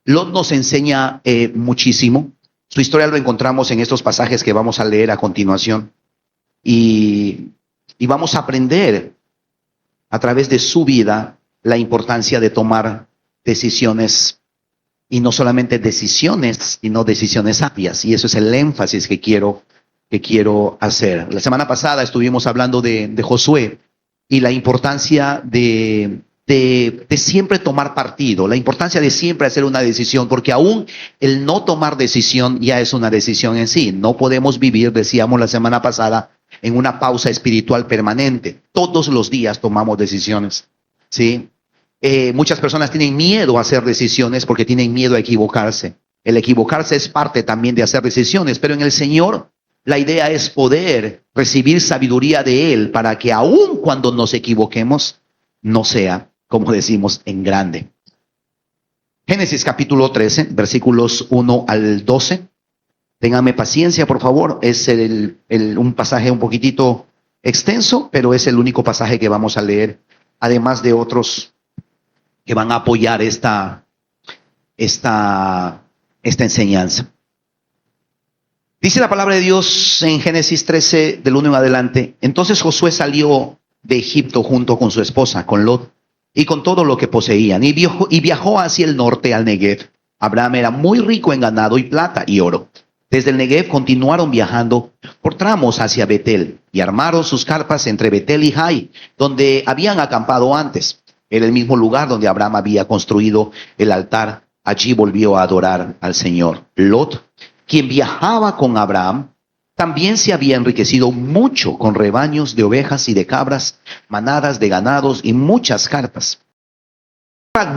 Lot nos enseña muchísimo. Su historia lo encontramos en estos pasajes que vamos a leer a continuación. Y vamos a aprender a través de su vida la importancia de tomar decisiones. Y no solamente decisiones, sino decisiones sabias. Y eso es el énfasis que quiero hacer. La semana pasada estuvimos hablando de Josué y la importancia de siempre tomar partido, la importancia de siempre hacer una decisión, porque aún el no tomar decisión ya es una decisión en sí. No podemos vivir, decíamos la semana pasada, en una pausa espiritual permanente. Todos los días tomamos decisiones, ¿sí? Muchas personas tienen miedo a hacer decisiones porque tienen miedo a equivocarse. El equivocarse es parte también de hacer decisiones, pero en el Señor la idea es poder recibir sabiduría de Él para que aun cuando nos equivoquemos, no sea, como decimos, en grande. Génesis capítulo 13, versículos 1 al 12. Ténganme paciencia, por favor. Es un pasaje un poquitito extenso, pero es el único pasaje que vamos a leer, además de otros que van a apoyar esta enseñanza. Dice la palabra de Dios en Génesis 13, del 1 en adelante. Entonces Josué salió de Egipto junto con su esposa, con Lot, y con todo lo que poseían, y viajó hacia el norte al Negev. Abraham era muy rico en ganado y plata y oro. Desde el Negev continuaron viajando por tramos hacia Betel, y armaron sus carpas entre Betel y Jai, donde habían acampado antes. Era el mismo lugar donde Abraham había construido el altar. Allí volvió a adorar al Señor. Lot, quien viajaba con Abraham, también se había enriquecido mucho con rebaños de ovejas y de cabras, manadas de ganados y muchas carpas.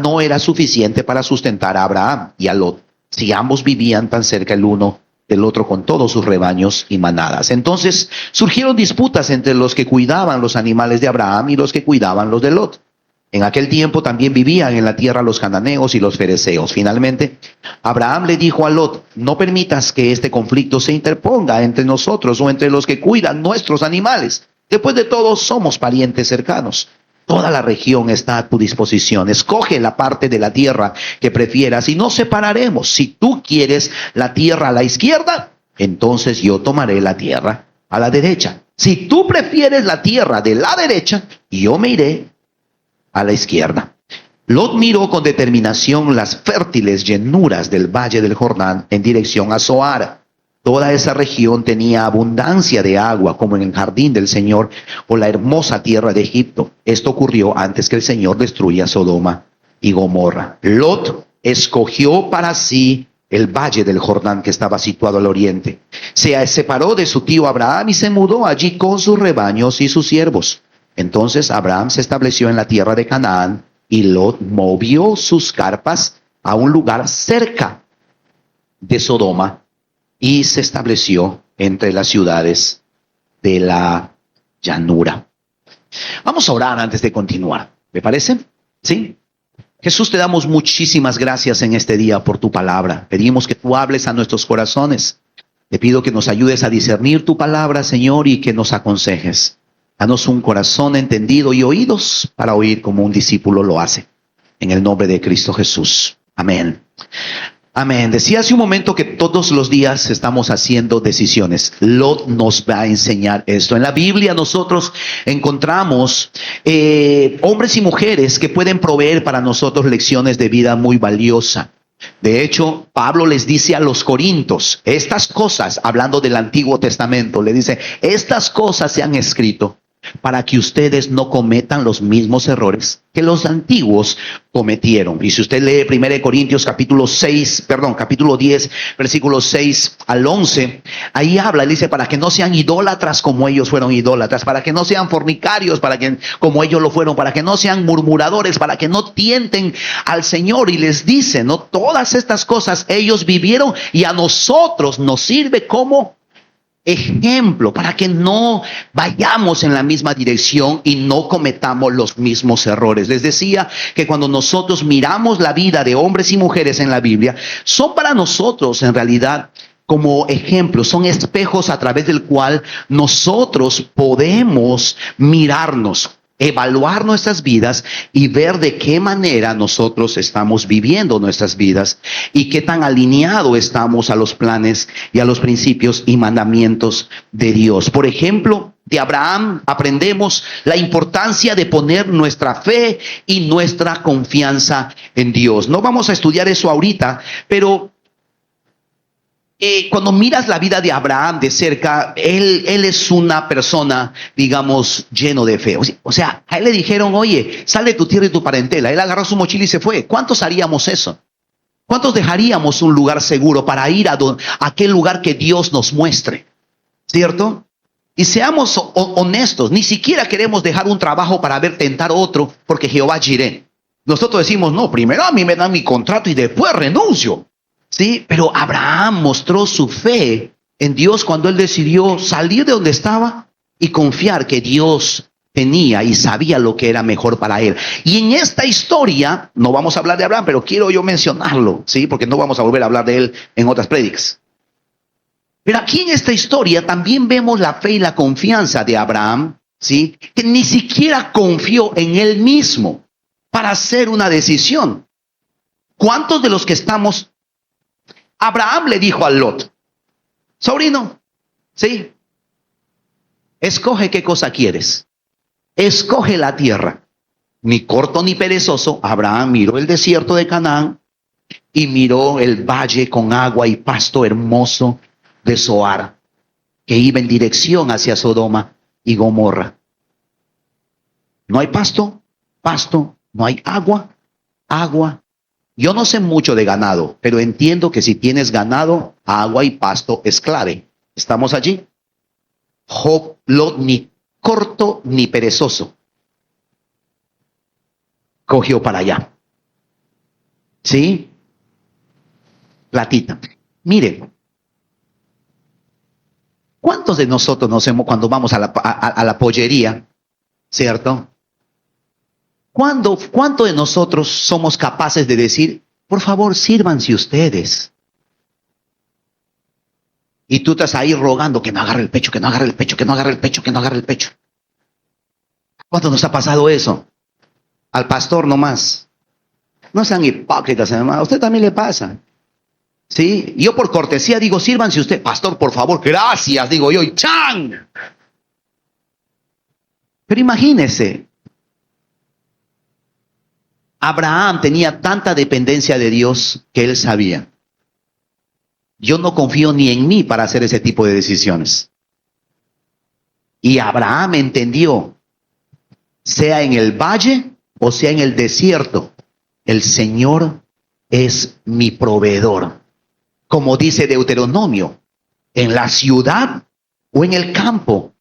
No era suficiente para sustentar a Abraham y a Lot, si ambos vivían tan cerca el uno del otro con todos sus rebaños y manadas. Entonces surgieron disputas entre los que cuidaban los animales de Abraham y los que cuidaban los de Lot. En aquel tiempo también vivían en la tierra los cananeos y los fereceos. Finalmente, Abraham le dijo a Lot: no permitas que este conflicto se interponga entre nosotros o entre los que cuidan nuestros animales. Después de todo, somos parientes cercanos. Toda la región está a tu disposición. Escoge la parte de la tierra que prefieras y nos separaremos. Si tú quieres la tierra a la izquierda, entonces yo tomaré la tierra a la derecha. Si tú prefieres la tierra de la derecha, yo me iré a la izquierda. Lot miró con determinación las fértiles llanuras del valle del Jordán en dirección a Zoar. Toda esa región tenía abundancia de agua, como en el jardín del Señor o la hermosa tierra de Egipto. Esto ocurrió antes que el Señor destruya Sodoma y Gomorra. Lot escogió para sí el valle del Jordán, que estaba situado al oriente. Se separó de su tío Abraham y se mudó allí con sus rebaños y sus siervos. Entonces Abraham se estableció en la tierra de Canaán, y Lot movió sus carpas a un lugar cerca de Sodoma y se estableció entre las ciudades de la llanura. Vamos a orar antes de continuar, ¿me parece? ¿Sí? Jesús, te damos muchísimas gracias en este día por tu palabra. Pedimos que tú hables a nuestros corazones. Te pido que nos ayudes a discernir tu palabra, Señor, y que nos aconsejes. Danos un corazón entendido y oídos para oír como un discípulo lo hace. En el nombre de Cristo Jesús. Amén. Amén. Decía hace un momento que todos los días estamos haciendo decisiones. Lot nos va a enseñar esto. En la Biblia nosotros encontramos hombres y mujeres que pueden proveer para nosotros lecciones de vida muy valiosas. De hecho, Pablo les dice a los corintios, estas cosas, hablando del Antiguo Testamento, le dice, estas cosas se han escrito para que ustedes no cometan los mismos errores que los antiguos cometieron. Y si usted lee 1 Corintios capítulo 10, versículos 6 al 11, ahí habla, él dice, para que no sean idólatras como ellos fueron idólatras, para que no sean fornicarios, para que como ellos lo fueron, para que no sean murmuradores, para que no tienten al Señor. Y les dice, no, todas estas cosas ellos vivieron y a nosotros nos sirve como ejemplo para que no vayamos en la misma dirección y no cometamos los mismos errores. Les decía que cuando nosotros miramos la vida de hombres y mujeres en la Biblia, son para nosotros en realidad como ejemplos, son espejos a través del cual nosotros podemos mirarnos. evaluar nuestras vidas y ver de qué manera nosotros estamos viviendo nuestras vidas y qué tan alineado estamos a los planes y a los principios y mandamientos de Dios. Por ejemplo, de Abraham aprendemos la importancia de poner nuestra fe y nuestra confianza en Dios. No vamos a estudiar eso ahorita, pero cuando miras la vida de Abraham de cerca, él es una persona, digamos, lleno de fe. O sea, a él le dijeron, oye, sal de tu tierra y tu parentela. Él agarró su mochila y se fue. ¿Cuántos haríamos eso? ¿Cuántos dejaríamos un lugar seguro para ir a aquel lugar que Dios nos muestre? ¿Cierto? Y seamos honestos, ni siquiera queremos dejar un trabajo para ver tentar otro, porque Jehová Jireh. Nosotros decimos, no, primero a mí me dan mi contrato y después renuncio. Sí, pero Abraham mostró su fe en Dios cuando él decidió salir de donde estaba y confiar que Dios tenía y sabía lo que era mejor para él. Y en esta historia, no vamos a hablar de Abraham, pero quiero yo mencionarlo, ¿sí? Porque no vamos a volver a hablar de él en otras prédicas. Pero aquí en esta historia también vemos la fe y la confianza de Abraham, ¿sí? Que ni siquiera confió en él mismo para hacer una decisión. ¿Cuántos de los que estamos... Abraham le dijo a Lot, sobrino, ¿sí? Escoge qué cosa quieres. Escoge la tierra. Ni corto ni perezoso, Abraham miró el desierto de Canaán y miró el valle con agua y pasto hermoso de Zoar, que iba en dirección hacia Sodoma y Gomorra. No hay pasto, pasto, no hay agua, agua. Yo no sé mucho de ganado, pero entiendo que si tienes ganado, agua y pasto es clave. ¿Estamos allí? Job, Lot, ni corto ni perezoso, cogió para allá. ¿Sí? Platita. Miren, ¿cuántos de nosotros nos hemos, cuando vamos a la pollería, ¿cierto? ¿Cuánto de nosotros somos capaces de decir, por favor, sírvanse ustedes? Y tú estás ahí rogando que no agarre el pecho, que no agarre el pecho, que no agarre el pecho, que no agarre el pecho. ¿Cuánto nos ha pasado eso? Al pastor nomás. No sean hipócritas, hermano. A usted también le pasa. ¿Sí? Yo por cortesía digo, sírvanse usted. Pastor, por favor, gracias, digo yo, y ¡chan! Pero imagínese, Abraham tenía tanta dependencia de Dios que él sabía, yo no confío ni en mí para hacer ese tipo de decisiones. Y Abraham entendió, sea en el valle o sea en el desierto, el Señor es mi proveedor. Como dice Deuteronomio, en la ciudad o en el campo,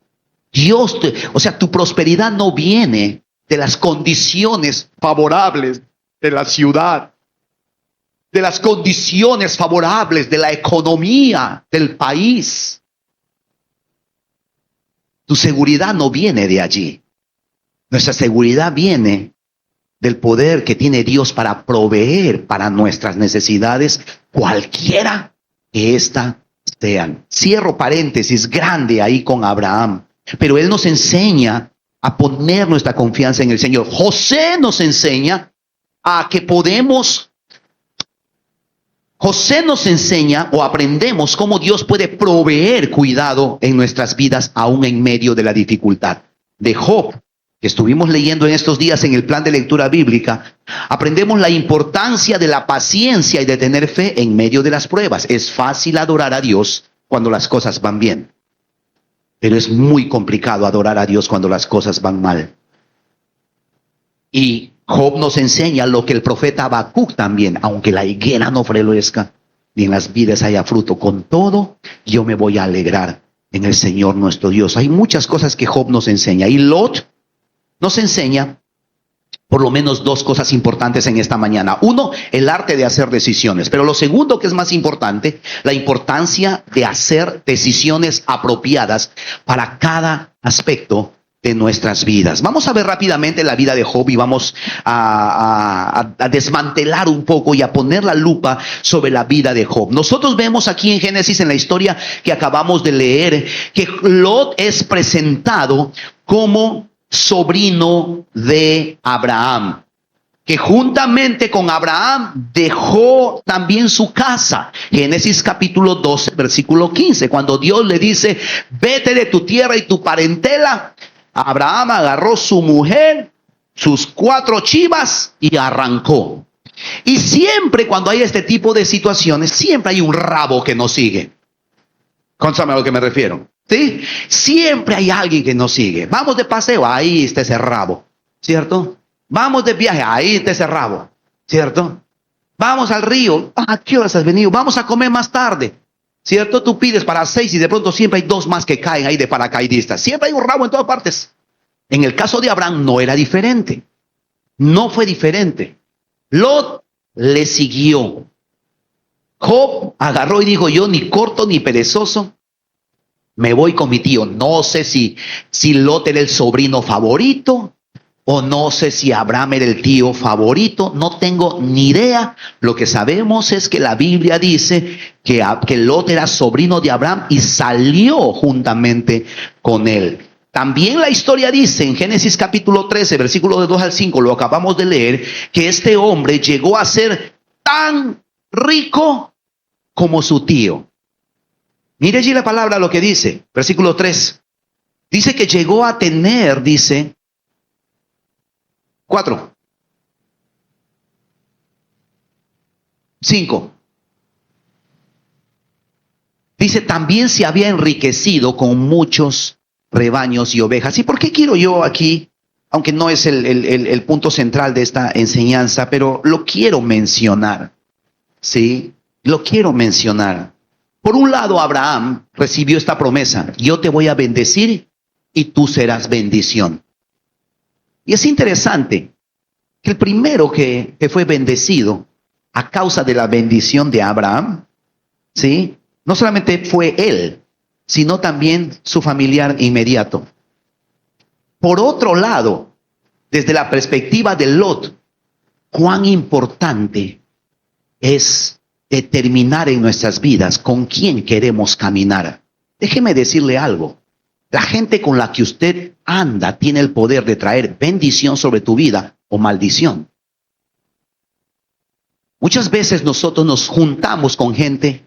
Dios, o sea, tu prosperidad no viene de las condiciones favorables de la ciudad, de las condiciones favorables de la economía del país. Tu seguridad no viene de allí. Nuestra seguridad viene del poder que tiene Dios para proveer para nuestras necesidades, cualquiera que ésta sean. Cierro paréntesis grande ahí con Abraham, pero él nos enseña a poner nuestra confianza en el Señor. José nos enseña o aprendemos cómo Dios puede proveer cuidado en nuestras vidas aún en medio de la dificultad. De Job, que estuvimos leyendo en estos días en el plan de lectura bíblica, aprendemos la importancia de la paciencia y de tener fe en medio de las pruebas. Es fácil adorar a Dios cuando las cosas van bien, pero es muy complicado adorar a Dios cuando las cosas van mal. Y Job nos enseña lo que el profeta Habacuc también, aunque la higuera no florezca, ni en las vides haya fruto, con todo yo me voy a alegrar en el Señor nuestro Dios. Hay muchas cosas que Job nos enseña. Y Lot nos enseña por lo menos dos cosas importantes en esta mañana. Uno, el arte de hacer decisiones. Pero lo segundo, que es más importante, la importancia de hacer decisiones apropiadas para cada aspecto de nuestras vidas. Vamos a ver rápidamente la vida de Job y vamos a desmantelar un poco y a poner la lupa sobre la vida de Job. Nosotros vemos aquí en Génesis, en la historia que acabamos de leer, que Lot es presentado como sobrino de Abraham, que juntamente con Abraham dejó también su casa. Génesis capítulo 12, versículo 15, cuando Dios le dice, vete de tu tierra y tu parentela, Abraham agarró su mujer, sus 4 chivas y arrancó. Y siempre cuando hay este tipo de situaciones, siempre hay un rabo que nos sigue. ¿Saben a lo que me refiero? ¿Sí? Siempre hay alguien que nos sigue. Vamos de paseo, ahí está ese rabo, ¿cierto? Vamos de viaje, ahí está ese rabo, ¿cierto? Vamos al río, ¿a qué horas has venido? Vamos a comer más tarde, ¿cierto? Tú pides para 6 y de pronto siempre hay 2 más que caen ahí de paracaidistas. Siempre hay un rabo en todas partes. En el caso de Abraham no era diferente. No fue diferente. Lot le siguió. Job agarró y dijo, yo ni corto ni perezoso, me voy con mi tío. No sé si Lot era el sobrino favorito o no sé si Abraham era el tío favorito. No tengo ni idea. Lo que sabemos es que la Biblia dice que Lot era sobrino de Abraham y salió juntamente con él. También la historia dice en Génesis capítulo 13, versículo de 2 al 5, lo acabamos de leer, que este hombre llegó a ser tan rico como su tío. Mire allí la palabra lo que dice, versículo 3. Dice que llegó a tener, dice, 4, 5. Dice, también se había enriquecido con muchos rebaños y ovejas. ¿Y por qué quiero yo aquí, aunque no es el punto central de esta enseñanza, pero lo quiero mencionar? Sí, lo quiero mencionar. Por un lado, Abraham recibió esta promesa: yo te voy a bendecir y tú serás bendición. Y es interesante que el primero que fue bendecido a causa de la bendición de Abraham, ¿sí?, no solamente fue él, sino también su familiar inmediato. Por otro lado, desde la perspectiva de Lot, cuán importante es determinar en nuestras vidas con quién queremos caminar. Déjeme decirle algo. La gente con la que usted anda tiene el poder de traer bendición sobre tu vida o maldición. Muchas veces nosotros nos juntamos con gente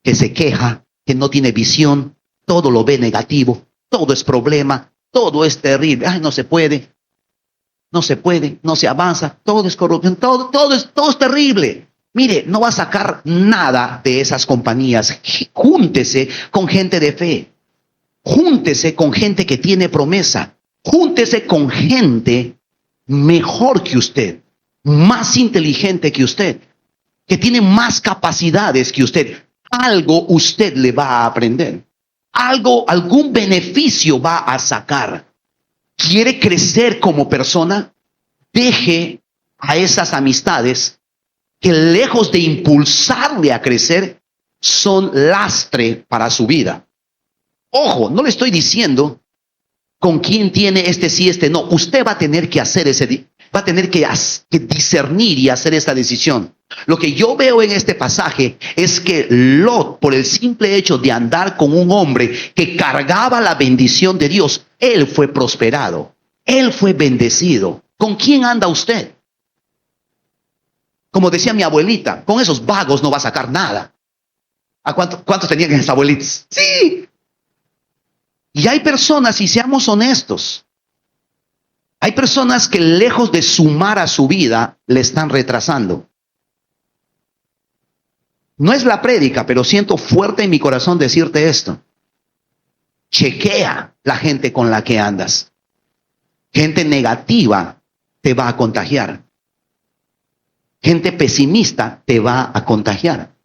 que se queja, que no tiene visión, todo lo ve negativo, todo es problema, todo es terrible. Ay, no se puede, no se avanza, todo es corrupción, todo es terrible. Mire, no va a sacar nada de esas compañías. Júntese con gente de fe. Júntese con gente que tiene promesa. Júntese con gente mejor que usted, más inteligente que usted, que tiene más capacidades que usted. Algo usted le va a aprender. Algún beneficio va a sacar. ¿Quiere crecer como persona? Deje a esas amistades que, lejos de impulsarle a crecer, son lastre para su vida. Ojo, no le estoy diciendo con quién tiene este sí, este no. Usted va a tener que hacer va a tener que discernir y hacer esta decisión. Lo que yo veo en este pasaje es que Lot, por el simple hecho de andar con un hombre que cargaba la bendición de Dios, él fue prosperado, él fue bendecido. ¿Con quién anda usted? Como decía mi abuelita, con esos vagos no va a sacar nada. ¿A cuántos tenían esas abuelitas? Sí. Y hay personas, y seamos honestos, hay personas que, lejos de sumar a su vida, le están retrasando. No es la prédica, pero siento fuerte en mi corazón decirte esto. Chequea la gente con la que andas. Gente negativa te va a contagiar. Gente pesimista te va a contagiar.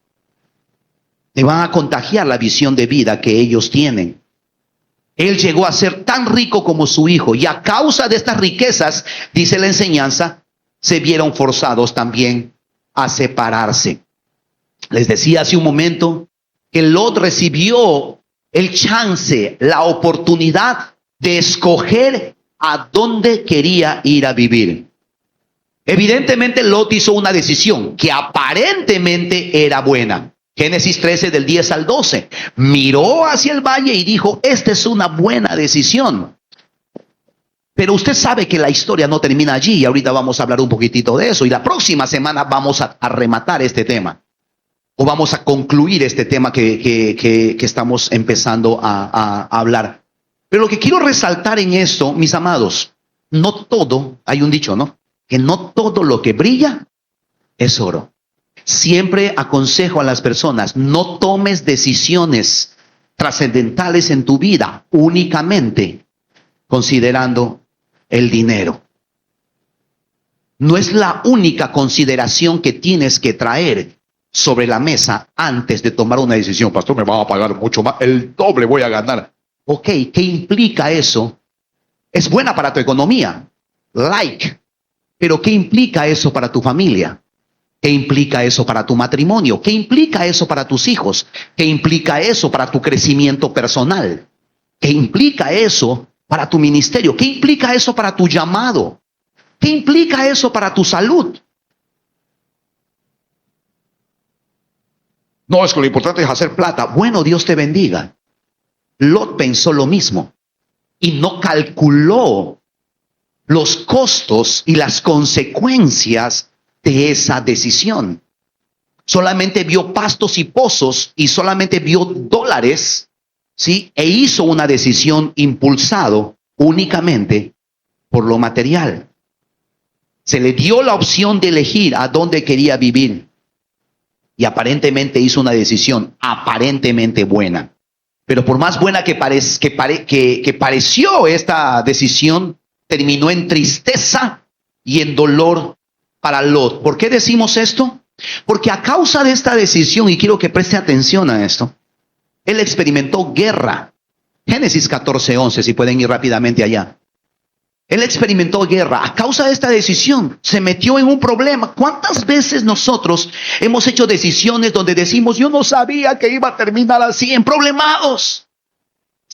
Te van a contagiar la visión de vida que ellos tienen. Él llegó a ser tan rico como su hijo, y a causa de estas riquezas, dice la enseñanza, se vieron forzados también a separarse. Les decía hace un momento que Lot recibió el chance, la oportunidad de escoger a dónde quería ir a vivir. Evidentemente Lot hizo una decisión que aparentemente era buena. Génesis 13 del 10 al 12. Miró hacia el valle y dijo, esta es una buena decisión. Pero usted sabe que la historia no termina allí y ahorita vamos a hablar un poquitito de eso. Y la próxima semana vamos a rematar este tema. O vamos a concluir este tema que estamos empezando a hablar. Pero lo que quiero resaltar en esto, mis amados, no todo, hay un dicho, ¿no? Que no todo lo que brilla es oro. Siempre aconsejo a las personas, no tomes decisiones trascendentales en tu vida únicamente considerando el dinero. No es la única consideración que tienes que traer sobre la mesa antes de tomar una decisión. Pastor, me va a pagar mucho más, el doble voy a ganar. Ok, ¿qué implica eso? Es buena para tu economía, pero ¿qué implica eso para tu familia? ¿Qué implica eso para tu matrimonio? ¿Qué implica eso para tus hijos? ¿Qué implica eso para tu crecimiento personal? ¿Qué implica eso para tu ministerio? ¿Qué implica eso para tu llamado? ¿Qué implica eso para tu salud? No, es que lo importante es hacer plata. Bueno, Dios te bendiga. Lot pensó lo mismo y no calculó los costos y las consecuencias de esa decisión. Solamente vio pastos y pozos y solamente vio dólares, ¿sí? E hizo una decisión impulsado únicamente por lo material. Se le dio la opción de elegir a dónde quería vivir y aparentemente hizo una decisión aparentemente buena. Pero por más buena que pareció esta decisión, terminó en tristeza y en dolor para Lot. ¿Por qué decimos esto? Porque a causa de esta decisión, y quiero que preste atención a esto, él experimentó guerra. Génesis 14:11, si pueden ir rápidamente allá. Él experimentó guerra. A causa de esta decisión, se metió en un problema. ¿Cuántas veces nosotros hemos hecho decisiones donde decimos, yo no sabía que iba a terminar así, en problemados?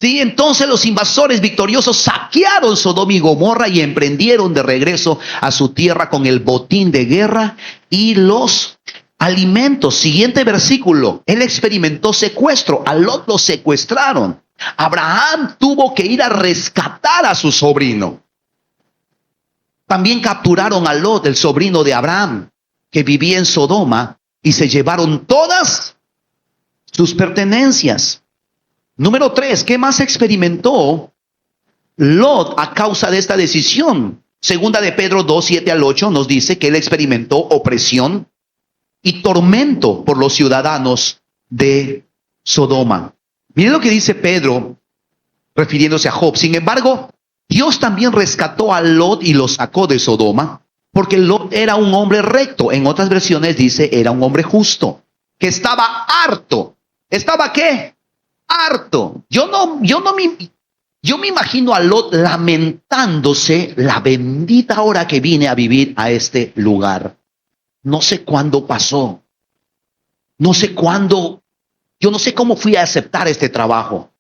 Sí, entonces los invasores victoriosos saquearon Sodoma y Gomorra y emprendieron de regreso a su tierra con el botín de guerra y los alimentos. Siguiente versículo. Él experimentó secuestro. A Lot lo secuestraron. Abraham tuvo que ir a rescatar a su sobrino. También capturaron a Lot, el sobrino de Abraham, que vivía en Sodoma, y se llevaron todas sus pertenencias. Número 3, ¿qué más experimentó Lot a causa de esta decisión? Segunda de Pedro 2:7-8 nos dice que él experimentó opresión y tormento por los ciudadanos de Sodoma. Miren lo que dice Pedro refiriéndose a Job. Sin embargo, Dios también rescató a Lot y lo sacó de Sodoma, porque Lot era un hombre recto. En otras versiones dice, era un hombre justo, que estaba harto. ¿Estaba qué? Harto. Yo me imagino a Lot lamentándose, la bendita hora que vine a vivir a este lugar. No sé cuándo pasó. No sé cuándo. Yo no sé cómo fui a aceptar este trabajo.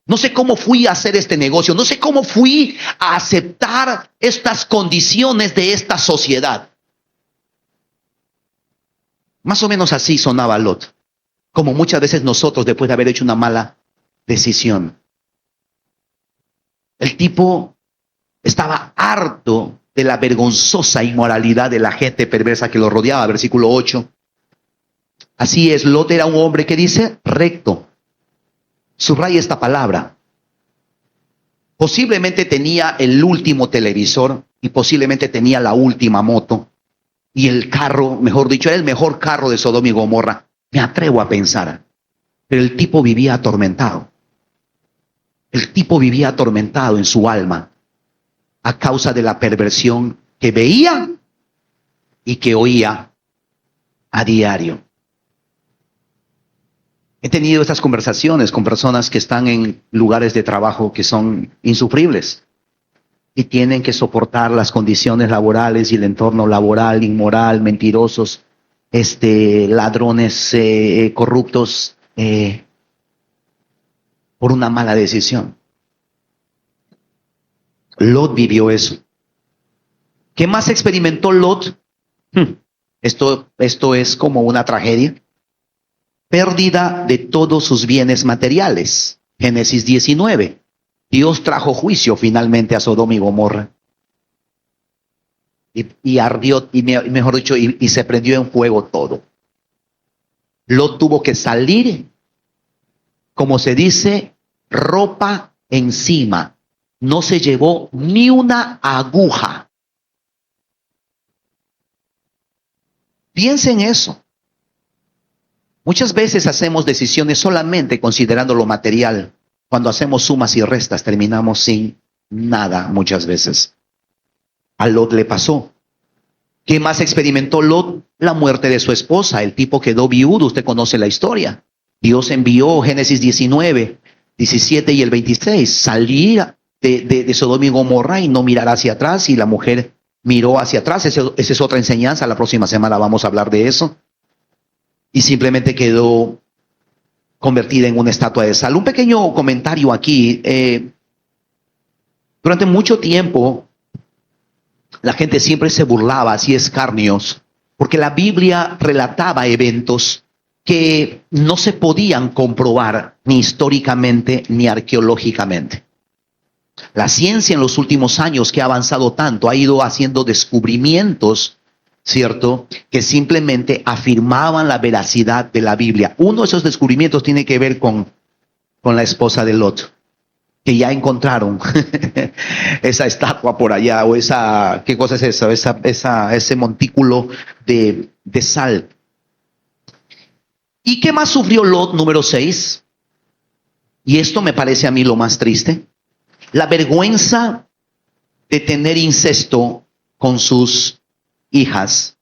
No sé cómo fui a hacer este negocio. No sé cómo fui a aceptar estas condiciones de esta sociedad. Más o menos así sonaba Lot. Como muchas veces nosotros después de haber hecho una mala decisión. El tipo estaba harto de la vergonzosa inmoralidad de la gente perversa que lo rodeaba. Versículo 8. Así es, Lot era un hombre que dice recto. Subraya esta palabra. Posiblemente tenía el último televisor y posiblemente tenía la última moto y el carro, mejor dicho, era el mejor carro de Sodoma y Gomorra. Me atrevo a pensar. Pero el tipo vivía atormentado. El tipo vivía atormentado en su alma a causa de la perversión que veía y que oía a diario. He tenido estas conversaciones con personas que están en lugares de trabajo que son insufribles y tienen que soportar las condiciones laborales y el entorno laboral, inmoral, mentirosos, ladrones, corruptos, por una mala decisión. Lot vivió eso. ¿Qué más experimentó Lot? Esto es como una tragedia. Pérdida de todos sus bienes materiales. Génesis 19. Dios trajo juicio finalmente a Sodoma y Gomorra. y ardió, mejor dicho, y se prendió en fuego todo. Lot tuvo que salir, como se dice, ropa encima. No se llevó ni una aguja. Piensen eso. Muchas veces hacemos decisiones solamente considerando lo material. Cuando hacemos sumas y restas, terminamos sin nada muchas veces. A Lot le pasó. ¿Qué más experimentó Lot? La muerte de su esposa. El tipo quedó viudo. Usted conoce la historia. Dios envió, Génesis 19, 17 y el 26, salir de Sodoma y Gomorra y no mirar hacia atrás, y la mujer miró hacia atrás. Esa es otra enseñanza. La próxima semana vamos a hablar de eso. Y simplemente quedó convertida en una estatua de sal. Un pequeño comentario aquí. Durante mucho tiempo, la gente siempre se burlaba, hacía escarnios, porque la Biblia relataba eventos que no se podían comprobar ni históricamente ni arqueológicamente. La ciencia en los últimos años, que ha avanzado tanto, ha ido haciendo descubrimientos, ¿cierto?, que simplemente afirmaban la veracidad de la Biblia. Uno de esos descubrimientos tiene que ver con la esposa de Lot, que ya encontraron esa estatua por allá, o esa, ¿qué cosa es eso? Ese montículo de sal. ¿Y qué más sufrió Lot, número 6? Y esto me parece a mí lo más triste. La vergüenza de tener incesto con sus hijas.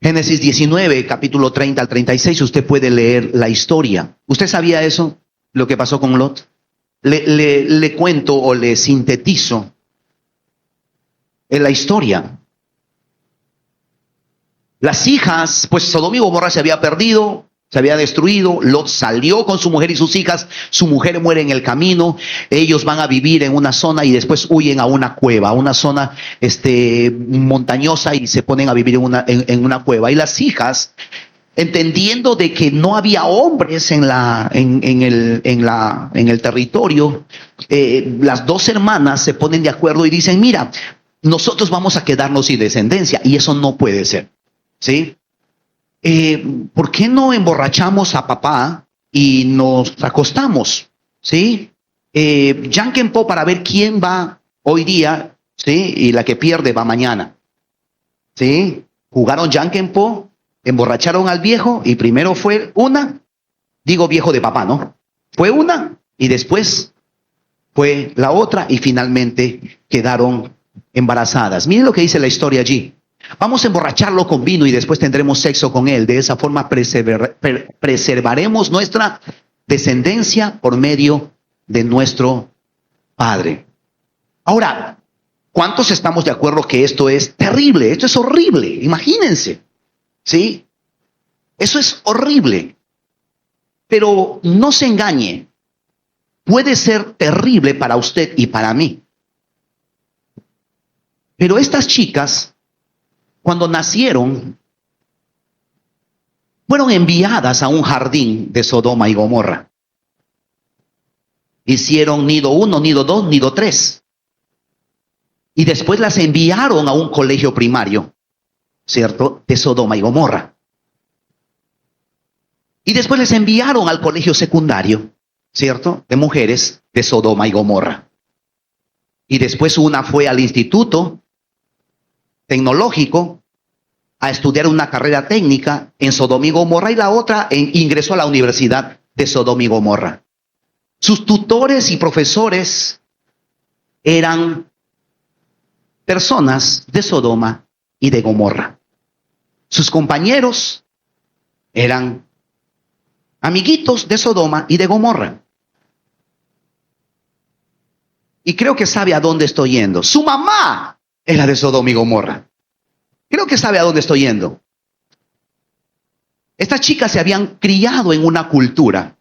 Génesis 19, capítulo 30 al 36, usted puede leer la historia. ¿Usted sabía eso? Lo que pasó con Lot. Le cuento o le sintetizo en la historia. Las hijas, pues Sodoma y Gomorra se había perdido, se había destruido. Lot salió con su mujer y sus hijas. Su mujer muere en el camino. Ellos van a vivir en una zona y después huyen a una cueva, a una zona montañosa, y se ponen a vivir en una cueva. Y las hijas, entendiendo de que no había hombres en el territorio, las dos hermanas se ponen de acuerdo y dicen: mira, nosotros vamos a quedarnos sin descendencia, y eso no puede ser, ¿sí? ¿Por qué no emborrachamos a papá y nos acostamos? ¿Sí? Yankenpo para ver quién va hoy día, ¿sí? Y la que pierde va mañana. ¿Sí? Jugaron Yankenpo, emborracharon al viejo, y primero fue una, digo viejo de papá, ¿no? Fue una y después fue la otra, y finalmente quedaron embarazadas. Miren lo que dice la historia allí. Vamos a emborracharlo con vino y después tendremos sexo con él. De esa forma preservaremos nuestra descendencia por medio de nuestro padre. Ahora, ¿cuántos estamos de acuerdo que esto es terrible? Esto es horrible. Imagínense, ¿sí? Eso es horrible. Pero no se engañe. Puede ser terrible para usted y para mí. Pero estas chicas, cuando nacieron, fueron enviadas a un jardín de Sodoma y Gomorra. Hicieron nido 1, nido 2, nido 3. Y después las enviaron a un colegio primario, ¿cierto?, de Sodoma y Gomorra. Y después les enviaron al colegio secundario, ¿cierto?, de mujeres de Sodoma y Gomorra. Y después una fue al instituto tecnológico a estudiar una carrera técnica en Sodoma y Gomorra, y la otra ingresó a la Universidad de Sodoma y Gomorra. Sus tutores y profesores eran personas de Sodoma y de Gomorra. Sus compañeros eran amiguitos de Sodoma y de Gomorra. Y creo que sabe a dónde estoy yendo. Su mamá era de Sodoma y Gomorra. Creo que sabe a dónde estoy yendo. Estas chicas se habían criado en una cultura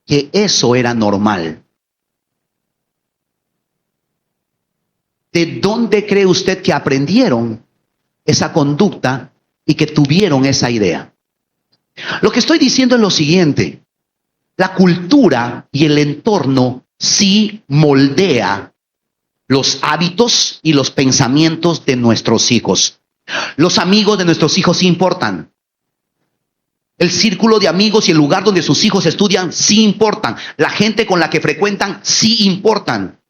que eso era normal. ¿De dónde cree usted que aprendieron esa conducta y que tuvieron esa idea? Lo que estoy diciendo es lo siguiente: la cultura y el entorno sí moldea los hábitos y los pensamientos de nuestros hijos. Los amigos de nuestros hijos sí importan. El círculo de amigos y el lugar donde sus hijos estudian sí importan. La gente con la que frecuentan sí importan.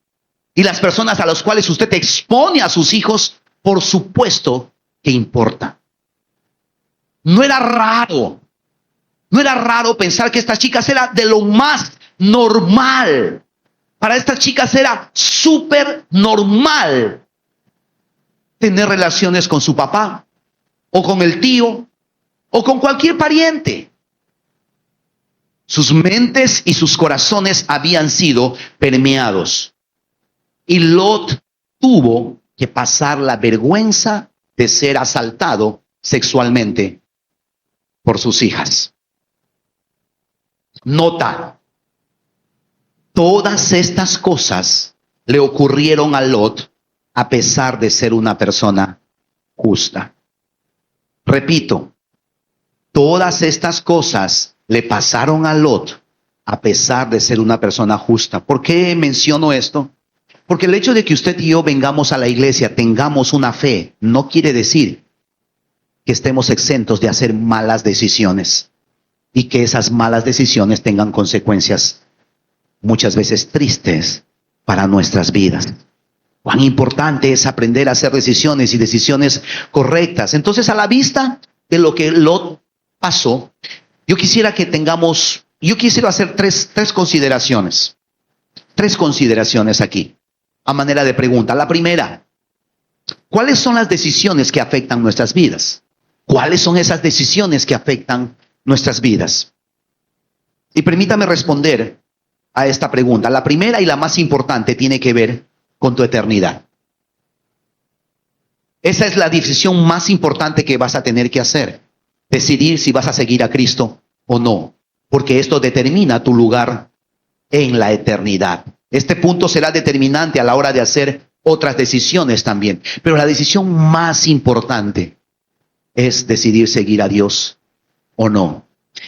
Y las personas a las cuales usted expone a sus hijos, por supuesto que importa. No era raro pensar que estas chicas era de lo más normal. Para estas chicas era súper normal tener relaciones con su papá o con el tío o con cualquier pariente. Sus mentes y sus corazones habían sido permeados. Y Lot tuvo que pasar la vergüenza de ser asaltado sexualmente por sus hijas. Nota, todas estas cosas le ocurrieron a Lot a pesar de ser una persona justa. Repito, todas estas cosas le pasaron a Lot a pesar de ser una persona justa. ¿Por qué menciono esto? Porque el hecho de que usted y yo vengamos a la iglesia, tengamos una fe, no quiere decir que estemos exentos de hacer malas decisiones y que esas malas decisiones tengan consecuencias muchas veces tristes para nuestras vidas. Cuán importante es aprender a hacer decisiones y decisiones correctas. Entonces, a la vista de lo que Lot pasó, yo quisiera hacer tres consideraciones. Tres consideraciones aquí, a manera de pregunta. La primera, ¿cuáles son las decisiones que afectan nuestras vidas? ¿Cuáles son esas decisiones que afectan nuestras vidas? Y permítame responder a esta pregunta. La primera y la más importante tiene que ver con tu eternidad. Esa es la decisión más importante que vas a tener que hacer. Decidir si vas a seguir a Cristo o no. Porque esto determina tu lugar en la eternidad. Este punto será determinante a la hora de hacer otras decisiones también. Pero la decisión más importante es decidir seguir a Dios o no.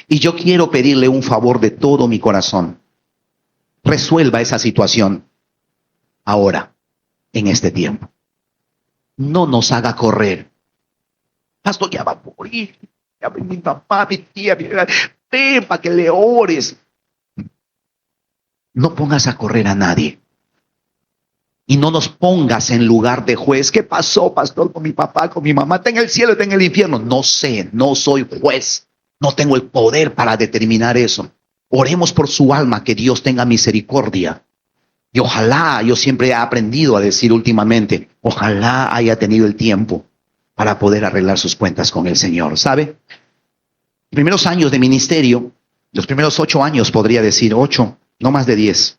Y yo quiero pedirle un favor de todo mi corazón. Resuelva esa situación ahora, en este tiempo. No nos haga correr. Pastor, ya va a morir. Ya mi papá, mi tía, ven para que le ores. No pongas a correr a nadie. Y no nos pongas en lugar de juez. ¿Qué pasó, pastor, con mi papá, con mi mamá? ¿Está en el cielo, está en el infierno? No sé, no soy juez. No tengo el poder para determinar eso. Oremos por su alma, que Dios tenga misericordia. Y ojalá, yo siempre he aprendido a decir últimamente, ojalá haya tenido el tiempo para poder arreglar sus cuentas con el Señor. ¿Sabe? Los primeros años de ministerio, los primeros 8 años, podría decir 8, no más de 10.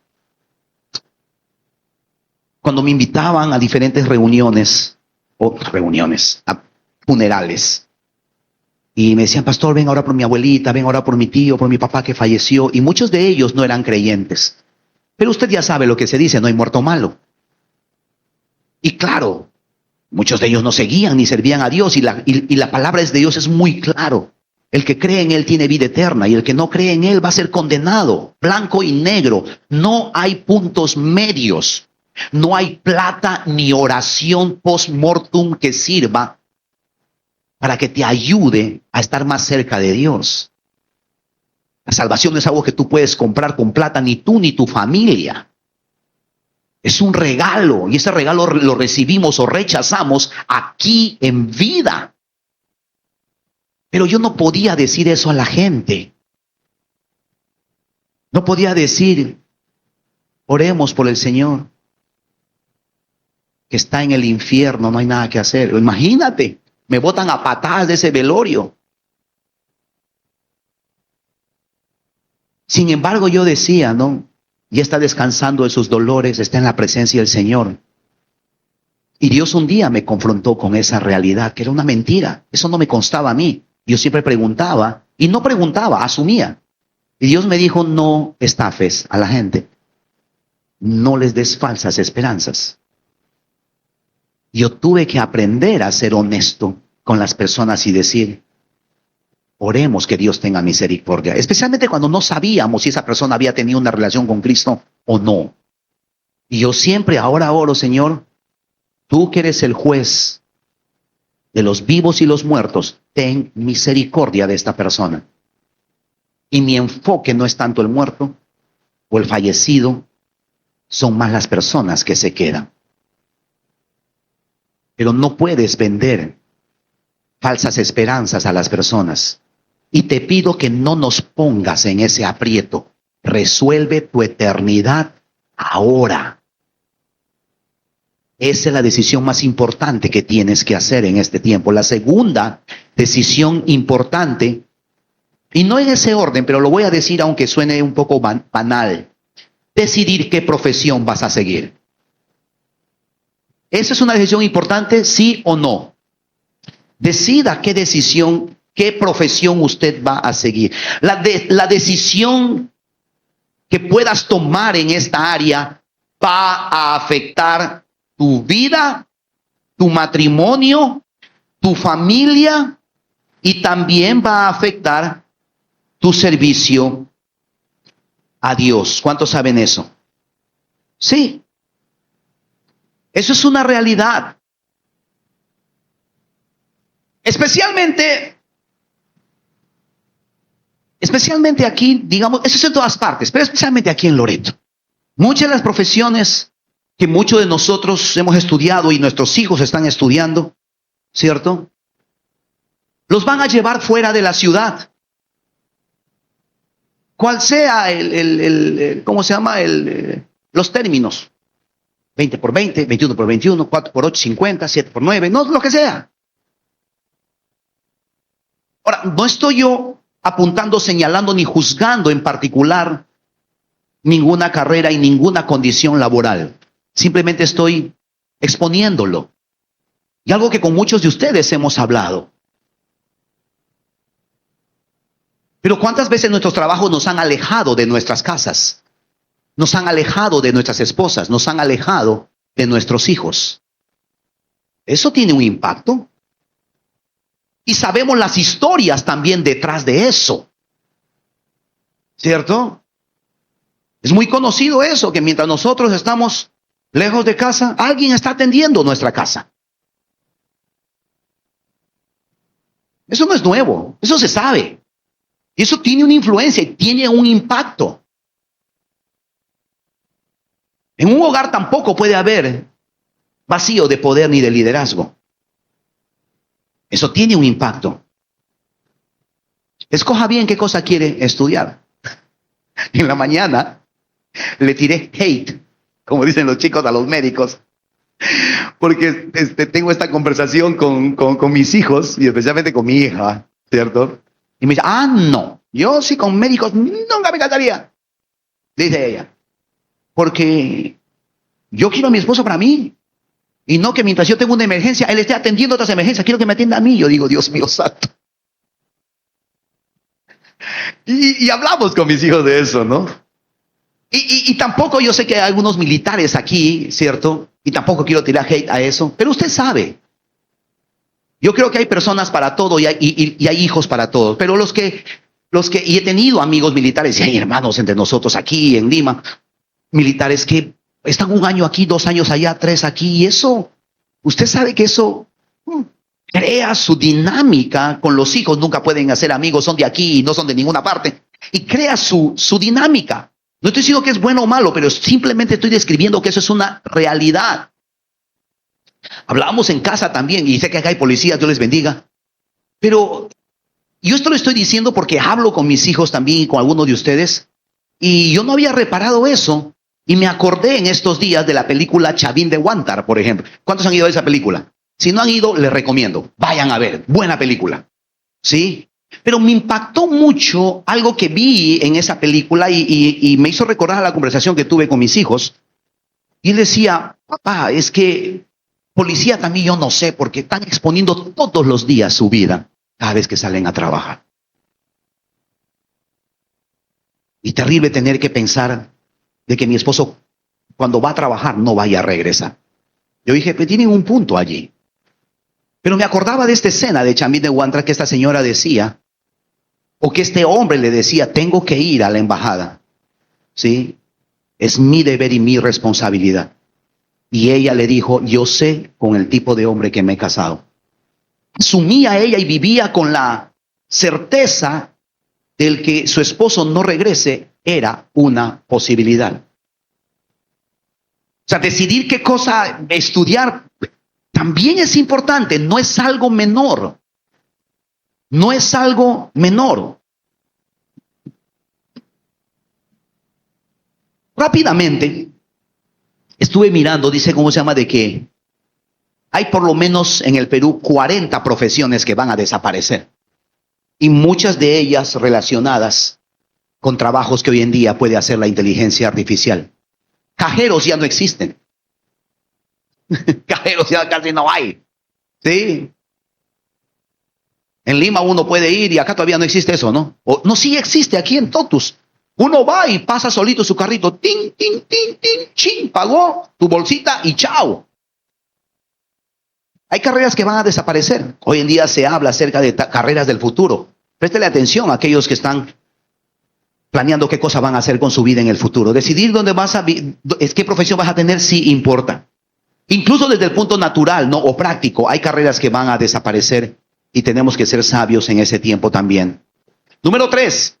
Cuando me invitaban a diferentes reuniones, a funerales, y me decían, pastor, ven ahora por mi abuelita, ven ahora por mi tío, por mi papá que falleció, y muchos de ellos no eran creyentes. Pero usted ya sabe lo que se dice, no hay muerto malo. Y claro, muchos de ellos no seguían ni servían a Dios, y la palabra de Dios es muy claro. El que cree en Él tiene vida eterna, y el que no cree en Él va a ser condenado, blanco y negro. No hay puntos medios, no hay plata ni oración post-mortem que sirva para que te ayude a estar más cerca de Dios. La salvación no es algo que tú puedes comprar con plata, ni tú ni tu familia. Es un regalo, y ese regalo lo recibimos o rechazamos aquí en vida. Pero yo no podía decir eso a la gente. No podía decir, oremos por el Señor, que está en el infierno, no hay nada que hacer. Imagínate, me botan a patadas de ese velorio. Sin embargo, yo decía, no, ya está descansando de sus dolores, está en la presencia del Señor. Y Dios un día me confrontó con esa realidad, que era una mentira. Eso no me constaba a mí. Yo siempre preguntaba, y no preguntaba, asumía. Y Dios me dijo, no estafes a la gente. No les des falsas esperanzas. Yo tuve que aprender a ser honesto con las personas y decir, oremos que Dios tenga misericordia. Especialmente cuando no sabíamos si esa persona había tenido una relación con Cristo o no. Y yo siempre ahora oro, Señor, tú que eres el juez de los vivos y los muertos, ten misericordia de esta persona. Y mi enfoque no es tanto el muerto o el fallecido, son más las personas que se quedan. Pero no puedes vender falsas esperanzas a las personas. Y te pido que no nos pongas en ese aprieto. Resuelve tu eternidad ahora. Esa es la decisión más importante que tienes que hacer en este tiempo. La segunda decisión importante, y no en ese orden, pero lo voy a decir aunque suene un poco banal, decidir qué profesión vas a seguir. ¿Esa es una decisión importante, sí o no? Decida qué profesión usted va a seguir. La decisión que puedas tomar en esta área va a afectar tu vida, tu matrimonio, tu familia y también va a afectar tu servicio a Dios. ¿Cuántos saben eso? Sí. Eso es una realidad. Especialmente aquí, digamos, eso es en todas partes, pero especialmente aquí en Loreto. Muchas de las profesiones que muchos de nosotros hemos estudiado y nuestros hijos están estudiando, ¿cierto? Los van a llevar fuera de la ciudad. Cual sea ¿cómo se llama? Los términos. 20 por 20, 21 por 21, 4 por 8, 50, 7 por 9, no, lo que sea. Ahora, no estoy yo apuntando, señalando ni juzgando en particular ninguna carrera y ninguna condición laboral. Simplemente estoy exponiéndolo. Y algo que con muchos de ustedes hemos hablado. Pero ¿cuántas veces nuestros trabajos nos han alejado de nuestras casas? Nos han alejado de nuestras esposas, nos han alejado de nuestros hijos. Eso tiene un impacto. Y sabemos las historias también detrás de eso. ¿Cierto? Es muy conocido eso, que mientras nosotros estamos lejos de casa, alguien está atendiendo nuestra casa. Eso no es nuevo, eso se sabe. Y eso tiene una influencia y tiene un impacto. En un hogar tampoco puede haber vacío de poder ni de liderazgo. Eso tiene un impacto. Escoja bien qué cosa quiere estudiar. En la mañana le tiré hate, como dicen los chicos, a los médicos, porque tengo esta conversación con mis hijos y especialmente con mi hija, ¿cierto? Y me dice, no, yo sí con médicos nunca me casaría, dice ella, porque yo quiero a mi esposo para mí. Y no que mientras yo tengo una emergencia, él esté atendiendo otras emergencias. Quiero que me atienda a mí. Yo digo, Dios mío santo. Y hablamos con mis hijos de eso, ¿no? Y tampoco, yo sé que hay algunos militares aquí, ¿cierto? Y tampoco quiero tirar hate a eso. Pero usted sabe. Yo creo que hay personas para todo y hay hijos para todos. Pero y he tenido amigos militares y hay hermanos entre nosotros aquí en Lima, militares que están 1 año aquí, 2 años allá, 3 aquí, y eso, usted sabe que eso crea su dinámica con los hijos. Nunca pueden hacer amigos, son de aquí y no son de ninguna parte, y crea su dinámica. No estoy diciendo que es bueno o malo, pero simplemente estoy describiendo que eso es una realidad. Hablábamos en casa también, y sé que acá hay policías, Dios les bendiga, pero yo esto lo estoy diciendo porque hablo con mis hijos también y con algunos de ustedes, y yo no había reparado eso. Y me acordé en estos días de la película Chavín de Huántar, por ejemplo. ¿Cuántos han ido a esa película? Si no han ido, les recomiendo. Vayan a ver. Buena película. ¿Sí? Pero me impactó mucho algo que vi en esa película y me hizo recordar la conversación que tuve con mis hijos. Y él decía, papá, es que policía también yo no sé, porque están exponiendo todos los días su vida cada vez que salen a trabajar. Y terrible tener que pensar de que mi esposo, cuando va a trabajar, no vaya a regresar. Yo dije, pues tienen un punto allí. Pero me acordaba de esta escena de Chavín de Huántar que esta señora decía, o que este hombre le decía, tengo que ir a la embajada, ¿sí? Es mi deber y mi responsabilidad. Y ella le dijo, yo sé con el tipo de hombre que me he casado. Asumía ella y vivía con la certeza del que su esposo no regrese era una posibilidad. O sea, decidir qué cosa estudiar también es importante, no es algo menor. No es algo menor. Rápidamente, estuve mirando, dice, ¿cómo se llama? De que hay por lo menos en el Perú 40 profesiones que van a desaparecer. Y muchas de ellas relacionadas con trabajos que hoy en día puede hacer la inteligencia artificial. Cajeros ya no existen. Cajeros ya casi no hay. ¿Sí? En Lima uno puede ir y acá todavía no existe eso, ¿no? O, no, sí existe aquí en Totus. Uno va y pasa solito su carrito. Tin, tin, tin, tin, chin, pagó tu bolsita y chao. Hay carreras que van a desaparecer. Hoy en día se habla acerca de carreras del futuro. Préstele atención a aquellos que están planeando qué cosa van a hacer con su vida en el futuro. Decidir dónde vas a qué profesión vas a tener sí importa. Incluso desde el punto natural, ¿no? O práctico, hay carreras que van a desaparecer y tenemos que ser sabios en ese tiempo también. Número 3.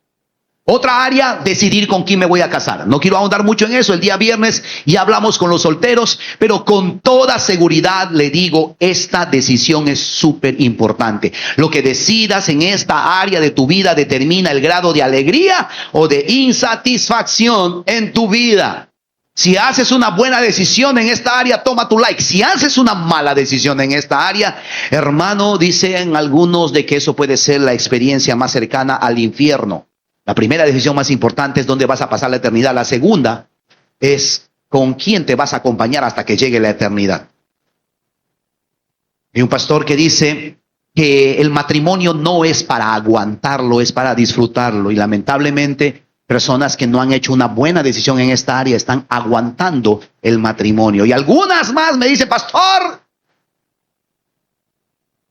Otra área, decidir con quién me voy a casar. No quiero ahondar mucho en eso. El día viernes ya hablamos con los solteros, pero con toda seguridad le digo, esta decisión es súper importante. Lo que decidas en esta área de tu vida determina el grado de alegría o de insatisfacción en tu vida. Si haces una buena decisión en esta área, toma tu like. Si haces una mala decisión en esta área, hermano, dicen algunos de que eso puede ser la experiencia más cercana al infierno. La primera decisión más importante es dónde vas a pasar la eternidad. La segunda es con quién te vas a acompañar hasta que llegue la eternidad. Hay un pastor que dice que el matrimonio no es para aguantarlo, es para disfrutarlo. Y lamentablemente, personas que no han hecho una buena decisión en esta área están aguantando el matrimonio. Y algunas más me dicen, pastor,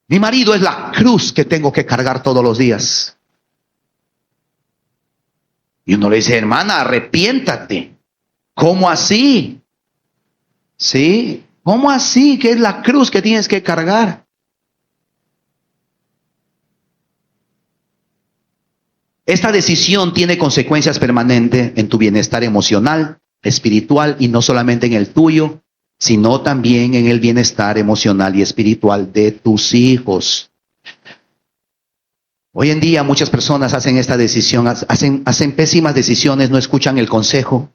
mi marido es la cruz que tengo que cargar todos los días. Y uno le dice, hermana, arrepiéntate. ¿Cómo así? ¿Sí? ¿Cómo así? ¿Qué es la cruz que tienes que cargar? Esta decisión tiene consecuencias permanentes en tu bienestar emocional, espiritual y no solamente en el tuyo, sino también en el bienestar emocional y espiritual de tus hijos. Hoy en día muchas personas hacen esta decisión, hacen pésimas decisiones, no escuchan el consejo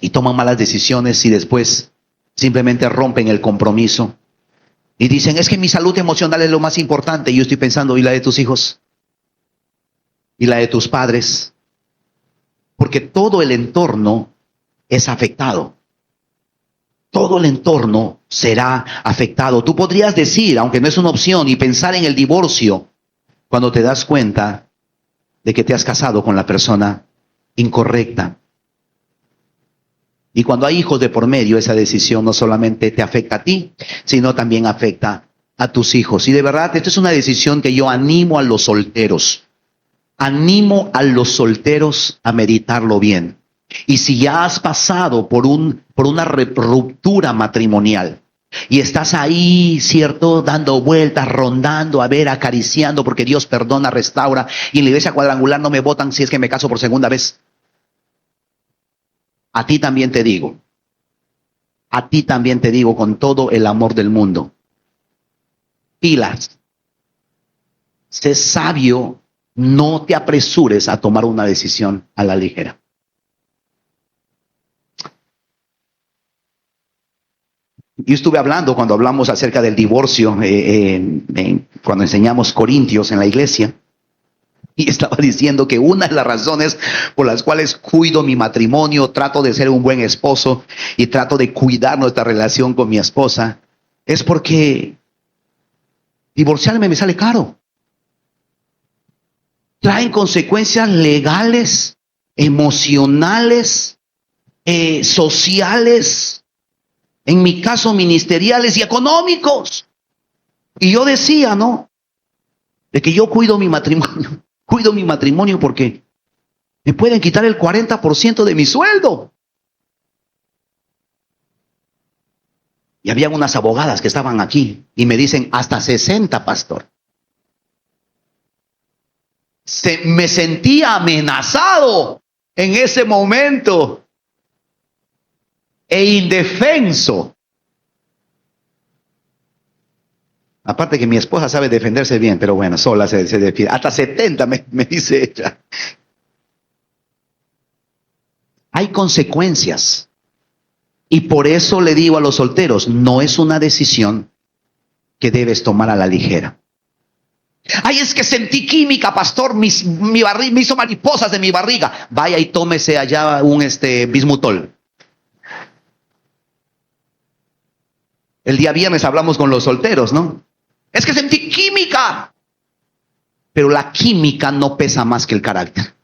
y toman malas decisiones y después simplemente rompen el compromiso. Y dicen, es que mi salud emocional es lo más importante. Y yo estoy pensando, ¿y la de tus hijos? ¿Y la de tus padres? Porque todo el entorno es afectado. Todo el entorno será afectado. Tú podrías decir, aunque no es una opción, y pensar en el divorcio, cuando te das cuenta de que te has casado con la persona incorrecta. Y cuando hay hijos de por medio, esa decisión no solamente te afecta a ti, sino también afecta a tus hijos. Y de verdad, esta es una decisión que yo animo a los solteros. Animo a los solteros a meditarlo bien. Y si ya has pasado por una ruptura matrimonial, y estás ahí, ¿cierto? Dando vueltas, rondando, a ver, acariciando, porque Dios perdona, restaura. Y en la iglesia cuadrangular no me votan si es que me caso por segunda vez. A ti también te digo con todo el amor del mundo. Pilas. Sé sabio, no te apresures a tomar una decisión a la ligera. Yo estuve hablando cuando hablamos acerca del divorcio, cuando enseñamos Corintios en la iglesia, y estaba diciendo que una de las razones por las cuales cuido mi matrimonio, trato de ser un buen esposo y trato de cuidar nuestra relación con mi esposa, es porque divorciarme me sale caro. Traen consecuencias legales, emocionales, sociales, en mi caso ministeriales y económicos. Y yo decía, ¿no? De que yo cuido mi matrimonio porque me pueden quitar el 40% de mi sueldo. Y había unas abogadas que estaban aquí y me dicen, hasta 60, pastor. Me sentía amenazado en ese momento e indefenso. Aparte que mi esposa sabe defenderse bien, pero bueno, sola se defiende. Hasta 70 me dice ella. Hay consecuencias. Y por eso le digo a los solteros, no es una decisión que debes tomar a la ligera. Ay, es que sentí química, pastor, me hizo mariposas de mi barriga. Vaya y tómese allá un bismutol. El día viernes hablamos con los solteros, ¿no? Es que sentí química. Pero la química no pesa más que el carácter.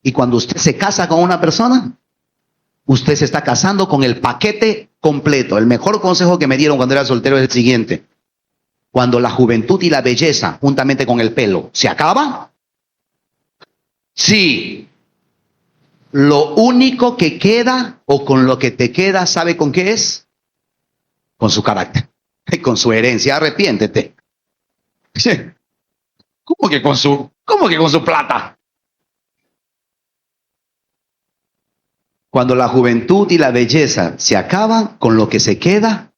Y cuando usted se casa con una persona, usted se está casando con el paquete completo. El mejor consejo que me dieron cuando era soltero es el siguiente. Cuando la juventud y la belleza, juntamente con el pelo, se acaba, sí, lo único que queda o con lo que te queda, ¿sabe con qué es? Con su carácter, con su herencia. Arrepiéntete. ¿Cómo que con su plata? Cuando la juventud y la belleza se acaban, con lo que se queda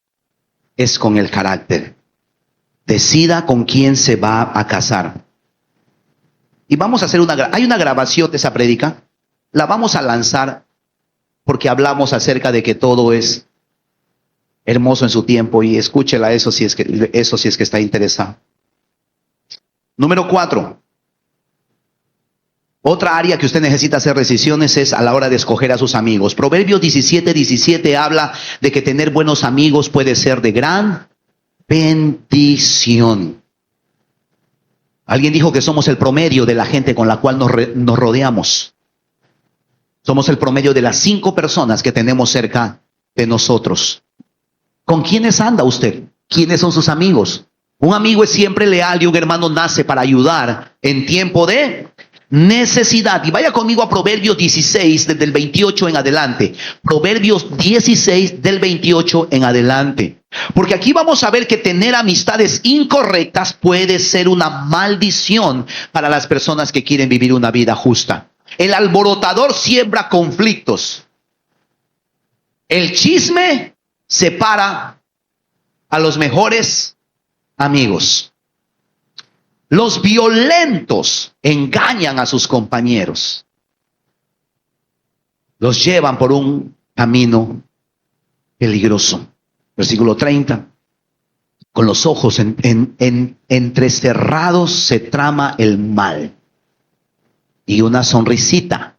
es con el carácter. Decida con quién se va a casar. Y vamos a hacer hay una grabación de esa prédica. La vamos a lanzar porque hablamos acerca de que todo es hermoso en su tiempo, y escúchela eso si es que está interesado. Número 4. Otra área que usted necesita hacer decisiones es a la hora de escoger a sus amigos. Proverbios 17:17 habla de que tener buenos amigos puede ser de gran bendición. Alguien dijo que somos el promedio de la gente con la cual nos rodeamos. Somos el promedio de las 5 personas que tenemos cerca de nosotros. ¿Con quiénes anda usted? ¿Quiénes son sus amigos? Un amigo es siempre leal y un hermano nace para ayudar en tiempo de necesidad. Y vaya conmigo a Proverbios 16, desde el 28 en adelante. Proverbios 16, del 28 en adelante. Porque aquí vamos a ver que tener amistades incorrectas puede ser una maldición para las personas que quieren vivir una vida justa. El alborotador siembra conflictos. El chisme separa a los mejores amigos. Los violentos engañan a sus compañeros. Los llevan por un camino peligroso. Versículo 30. Con los ojos entrecerrados se trama el mal. Y una sonrisita.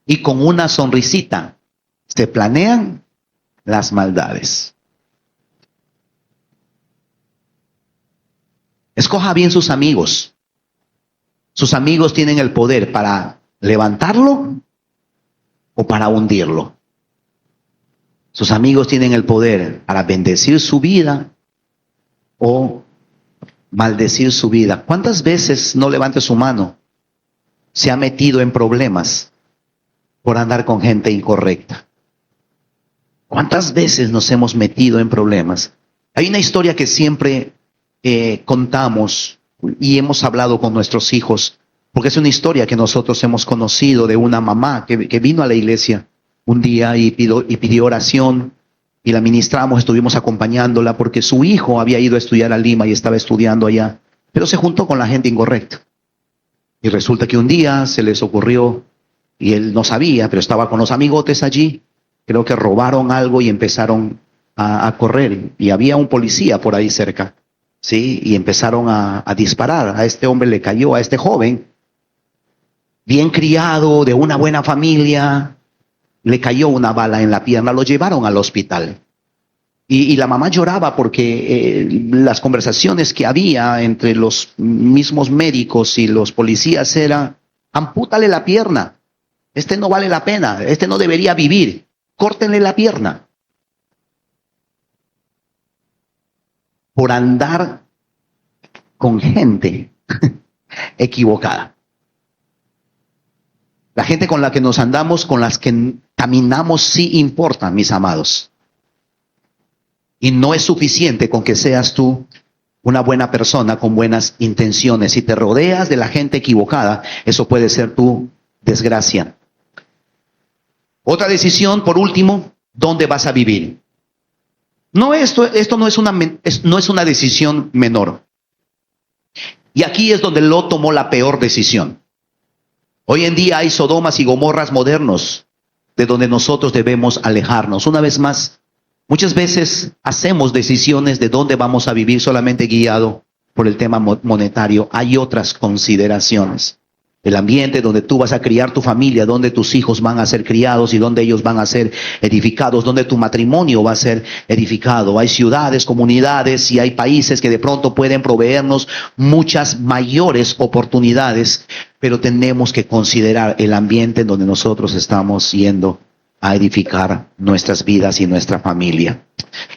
Y con una sonrisita se planean las maldades. Escoja bien sus amigos. Sus amigos tienen el poder para levantarlo o para hundirlo. Sus amigos tienen el poder para bendecir su vida o maldecir su vida. ¿Cuántas veces, no levante su mano, se ha metido en problemas por andar con gente incorrecta? ¿Cuántas veces nos hemos metido en problemas? Hay una historia que siempre contamos y hemos hablado con nuestros hijos, porque es una historia que nosotros hemos conocido de una mamá que vino a la iglesia un día y pidió oración, y la ministramos, estuvimos acompañándola porque su hijo había ido a estudiar a Lima y estaba estudiando allá, pero se juntó con la gente incorrecta. Y resulta que un día se les ocurrió, y él no sabía, pero estaba con los amigotes allí, creo que robaron algo y empezaron a correr, y había un policía por ahí cerca, ¿sí? Y empezaron a disparar. A este hombre le cayó, a este joven, bien criado, de una buena familia, le cayó una bala en la pierna, lo llevaron al hospital. Y la mamá lloraba porque las conversaciones que había entre los mismos médicos y los policías era: ampútale la pierna, este no vale la pena, este no debería vivir, córtenle la pierna. Por andar con gente equivocada. La gente con la que nos andamos, con las que caminamos, sí importa, mis amados. Y no es suficiente con que seas tú una buena persona con buenas intenciones. Si te rodeas de la gente equivocada, eso puede ser tu desgracia. Otra decisión, por último, ¿dónde vas a vivir? No, esto no es una decisión menor. Y aquí es donde Lot tomó la peor decisión. Hoy en día hay Sodomas y Gomorras modernos, de donde nosotros debemos alejarnos. Una vez más, muchas veces hacemos decisiones de dónde vamos a vivir solamente guiado por el tema monetario. Hay otras consideraciones. El ambiente donde tú vas a criar tu familia, donde tus hijos van a ser criados y donde ellos van a ser edificados, donde tu matrimonio va a ser edificado. Hay ciudades, comunidades y hay países que de pronto pueden proveernos muchas mayores oportunidades, pero tenemos que considerar el ambiente en donde nosotros estamos yendo a edificar nuestras vidas y nuestra familia.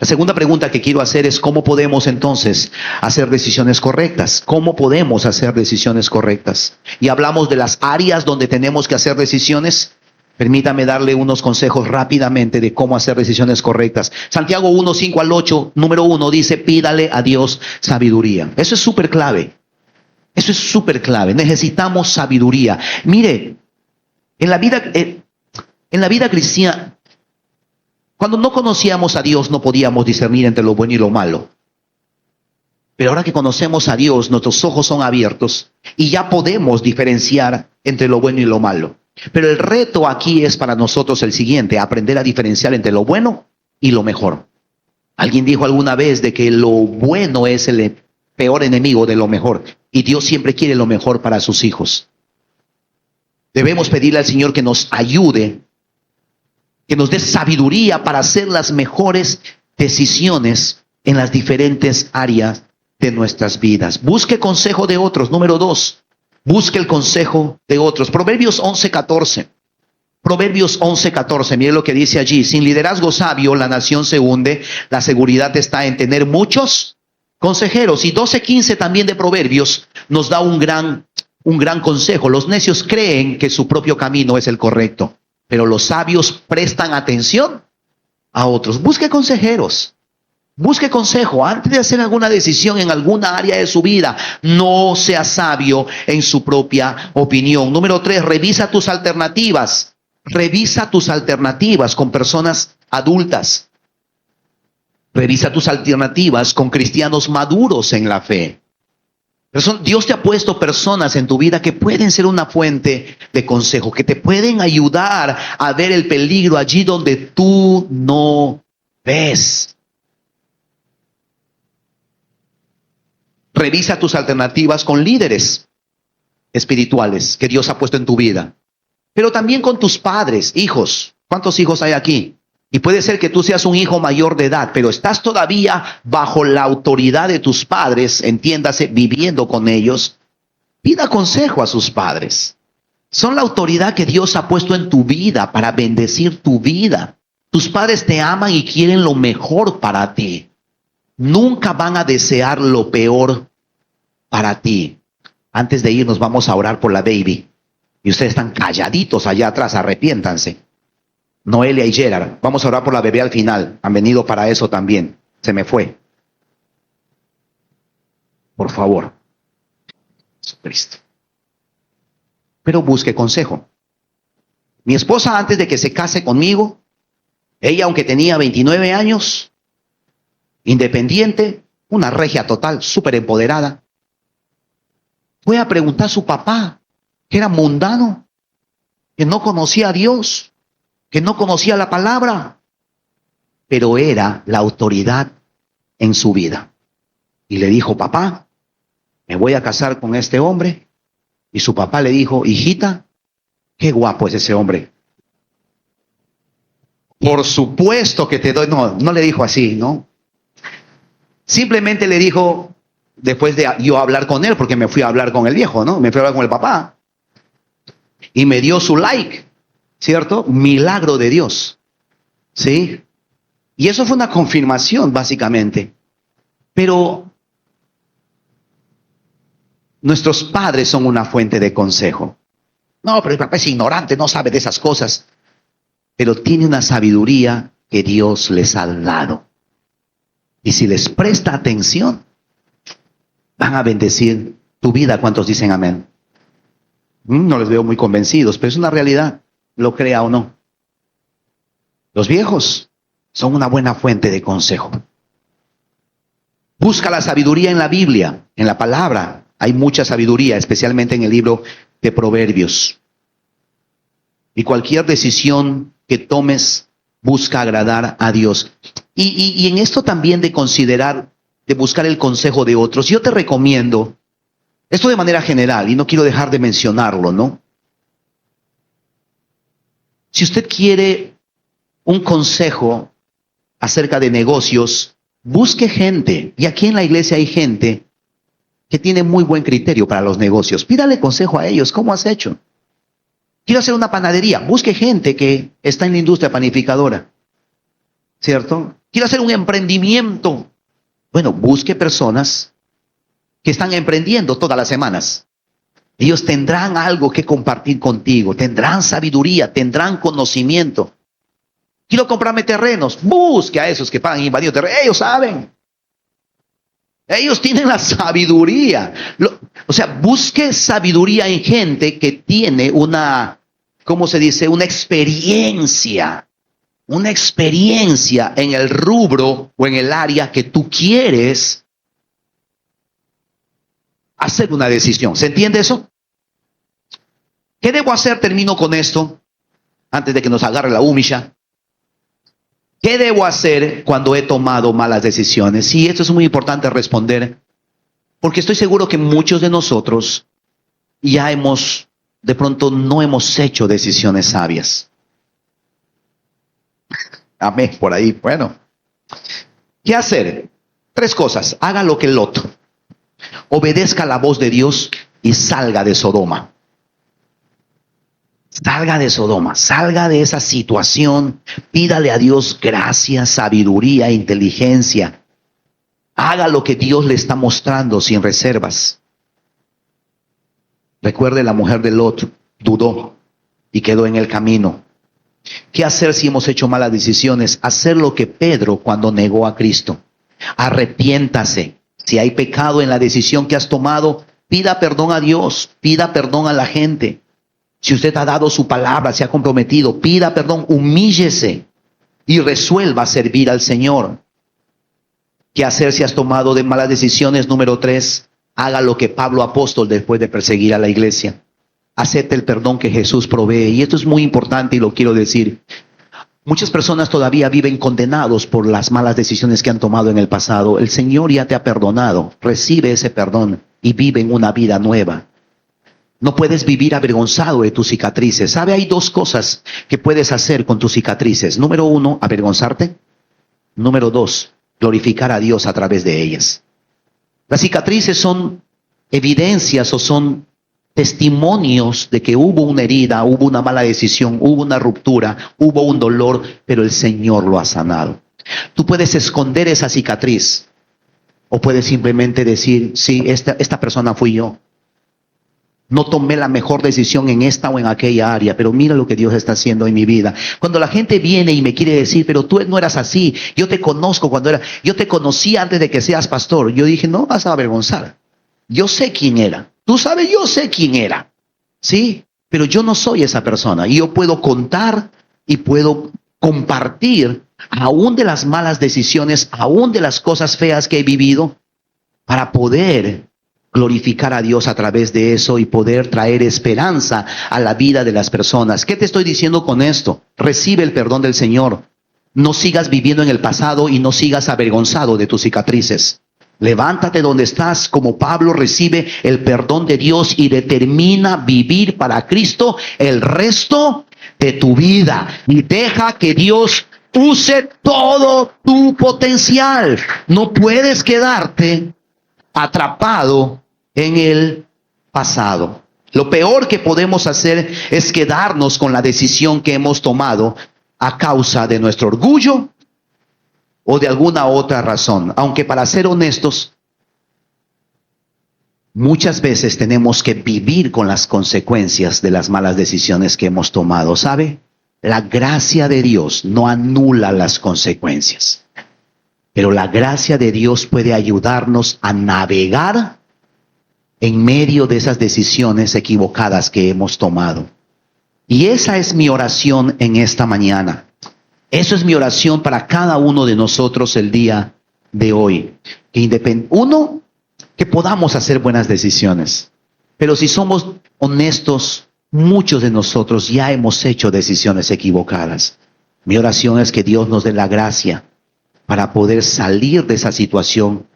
La segunda pregunta que quiero hacer es ¿cómo podemos entonces hacer decisiones correctas? ¿Cómo podemos hacer decisiones correctas? Y hablamos de las áreas donde tenemos que hacer decisiones. Permítame darle unos consejos rápidamente de cómo hacer decisiones correctas. Santiago 1, 5 al 8, número 1 dice, pídale a Dios sabiduría. Eso es súper clave. Eso es súper clave. Necesitamos sabiduría. Mire, en la vida cristiana, cuando no conocíamos a Dios no podíamos discernir entre lo bueno y lo malo. Pero ahora que conocemos a Dios, nuestros ojos son abiertos y ya podemos diferenciar entre lo bueno y lo malo. Pero el reto aquí es para nosotros el siguiente, aprender a diferenciar entre lo bueno y lo mejor. Alguien dijo alguna vez de que lo bueno es el peor enemigo de lo mejor y Dios siempre quiere lo mejor para sus hijos. Debemos pedirle al Señor que nos ayude, que nos dé sabiduría para hacer las mejores decisiones en las diferentes áreas de nuestras vidas. Busque consejo de otros. Número 2, busque el consejo de otros. Proverbios 11:14. Proverbios 11:14. Mire lo que dice allí. Sin liderazgo sabio la nación se hunde. La seguridad está en tener muchos consejeros. Y 12:15 también de Proverbios nos da un gran consejo. Los necios creen que su propio camino es el correcto, pero los sabios prestan atención a otros. Busque consejeros, busque consejo antes de hacer alguna decisión en alguna área de su vida. No sea sabio en su propia opinión. Número 3, revisa tus alternativas. Revisa tus alternativas con personas adultas. Revisa tus alternativas con cristianos maduros en la fe. Dios te ha puesto personas en tu vida que pueden ser una fuente de consejo, que te pueden ayudar a ver el peligro allí donde tú no ves. Revisa tus alternativas con líderes espirituales que Dios ha puesto en tu vida, pero también con tus padres, hijos. ¿Cuántos hijos hay aquí? Y puede ser que tú seas un hijo mayor de edad, pero estás todavía bajo la autoridad de tus padres, entiéndase, viviendo con ellos. Pida consejo a sus padres. Son la autoridad que Dios ha puesto en tu vida para bendecir tu vida. Tus padres te aman y quieren lo mejor para ti. Nunca van a desear lo peor para ti. Antes de irnos vamos a orar por la baby. Y ustedes están calladitos allá atrás, arrepiéntanse. Noelia y Gerard, vamos a orar por la bebé al final. Han venido para eso también. Se me fue. Por favor. Jesucristo. Pero busque consejo. Mi esposa, antes de que se case conmigo, ella, aunque tenía 29 años, independiente, una regia total, súper empoderada, fue a preguntar a su papá, que era mundano, que no conocía a Dios, que no conocía la palabra, pero era la autoridad en su vida. Y le dijo, papá, me voy a casar con este hombre. Y su papá le dijo, hijita, qué guapo es ese hombre. Por supuesto que te doy. No le dijo así, ¿no? Simplemente le dijo, después de yo hablar con él, porque me fui a hablar con el viejo, ¿no? Me fui a hablar con el papá. Y me dio su like, ¿cierto? Milagro de Dios, ¿sí? Y eso fue una confirmación, básicamente. Pero nuestros padres son una fuente de consejo. No, pero el papá es ignorante, no sabe de esas cosas. Pero tiene una sabiduría que Dios les ha dado. Y si les presta atención, van a bendecir tu vida. ¿Cuántos dicen amén? No les veo muy convencidos, pero es una realidad, lo crea o no. Los viejos son una buena fuente de consejo. Busca la sabiduría en la Biblia, en la palabra. Hay mucha sabiduría, especialmente en el libro de Proverbios. Y cualquier decisión que tomes, busca agradar a Dios. Y en esto también de considerar, de buscar el consejo de otros, yo te recomiendo, esto de manera general, y no quiero dejar de mencionarlo, ¿no? Si usted quiere un consejo acerca de negocios, busque gente. Y aquí en la iglesia hay gente que tiene muy buen criterio para los negocios. Pídale consejo a ellos. ¿Cómo has hecho? Quiero hacer una panadería. Busque gente que está en la industria panificadora. ¿Cierto? Quiero hacer un emprendimiento. Bueno, busque personas que están emprendiendo todas las semanas. Ellos tendrán algo que compartir contigo. Tendrán sabiduría, tendrán conocimiento. Quiero comprarme terrenos. Busque a esos que pagan invadido terrenos. Ellos saben. Ellos tienen la sabiduría. O sea, busque sabiduría en gente que tiene una, ¿cómo se dice? Una experiencia en el rubro o en el área que tú quieres hacer una decisión. ¿Se entiende eso? ¿Qué debo hacer? Termino con esto, antes de que nos agarre la humisha. ¿Qué debo hacer cuando he tomado malas decisiones? Y esto es muy importante responder, porque estoy seguro que muchos de nosotros ya de pronto no hemos hecho decisiones sabias. Amén, por ahí. Bueno, ¿qué hacer? 3 cosas. Haga lo que Lot. Obedezca la voz de Dios y salga de Sodoma. Salga de Sodoma, salga de esa situación, pídale a Dios gracia, sabiduría, inteligencia. Haga lo que Dios le está mostrando sin reservas. Recuerde, la mujer de Lot dudó y quedó en el camino. ¿Qué hacer si hemos hecho malas decisiones? Hacer lo que Pedro cuando negó a Cristo. Arrepiéntase. Si hay pecado en la decisión que has tomado, pida perdón a Dios, pida perdón a la gente. Si usted ha dado su palabra, se ha comprometido, pida perdón, humíllese y resuelva servir al Señor. ¿Qué hacer si has tomado de malas decisiones? Número 3, haga lo que Pablo apóstol después de perseguir a la iglesia. Acepte el perdón que Jesús provee. Y esto es muy importante y lo quiero decir. Muchas personas todavía viven condenados por las malas decisiones que han tomado en el pasado. El Señor ya te ha perdonado. Recibe ese perdón y vive en una vida nueva. No puedes vivir avergonzado de tus cicatrices. ¿Sabe? Hay 2 cosas que puedes hacer con tus cicatrices. Número 1, avergonzarte. Número 2, glorificar a Dios a través de ellas. Las cicatrices son evidencias o son testimonios de que hubo una herida, hubo una mala decisión, hubo una ruptura, hubo un dolor, pero el Señor lo ha sanado. Tú puedes esconder esa cicatriz o puedes simplemente decir, sí, esta persona fui yo. No tomé la mejor decisión en esta o en aquella área, pero mira lo que Dios está haciendo en mi vida. Cuando la gente viene y me quiere decir, pero tú no eras así, yo te conozco yo te conocí antes de que seas pastor. Yo dije, no vas a avergonzar. Yo sé quién era. Tú sabes, yo sé quién era. Sí, pero yo no soy esa persona. Y yo puedo contar y puedo compartir aún de las malas decisiones, aún de las cosas feas que he vivido, para poder glorificar a Dios a través de eso y poder traer esperanza a la vida de las personas. ¿Qué te estoy diciendo con esto? Recibe el perdón del Señor. No sigas viviendo en el pasado y no sigas avergonzado de tus cicatrices. Levántate donde estás, como Pablo, recibe el perdón de Dios y determina vivir para Cristo el resto de tu vida. Y deja que Dios use todo tu potencial. No puedes quedarte atrapado en el pasado. Lo peor que podemos hacer es quedarnos con la decisión que hemos tomado a causa de nuestro orgullo o de alguna otra razón. Aunque para ser honestos, muchas veces tenemos que vivir con las consecuencias de las malas decisiones que hemos tomado. ¿Sabe? La gracia de Dios no anula las consecuencias. Pero la gracia de Dios puede ayudarnos a navegar en medio de esas decisiones equivocadas que hemos tomado. Y esa es mi oración en esta mañana. Eso es mi oración para cada uno de nosotros el día de hoy. Uno, que podamos hacer buenas decisiones. Pero si somos honestos, muchos de nosotros ya hemos hecho decisiones equivocadas. Mi oración es que Dios nos dé la gracia para poder salir de esa situación,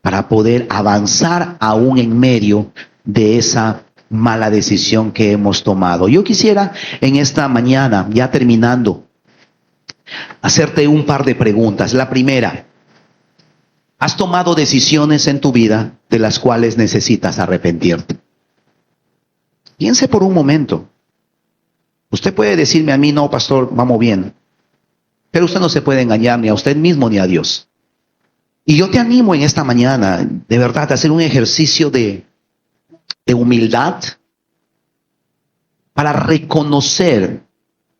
para poder avanzar aún en medio de esa mala decisión que hemos tomado. Yo quisiera en esta mañana, ya terminando, hacerte un par de preguntas. La primera, ¿has tomado decisiones en tu vida de las cuales necesitas arrepentirte? Piense por un momento. Usted puede decirme a mí, no, pastor, vamos bien. Pero usted no se puede engañar ni a usted mismo ni a Dios. Y yo te animo en esta mañana, de verdad, a hacer un ejercicio de humildad para reconocer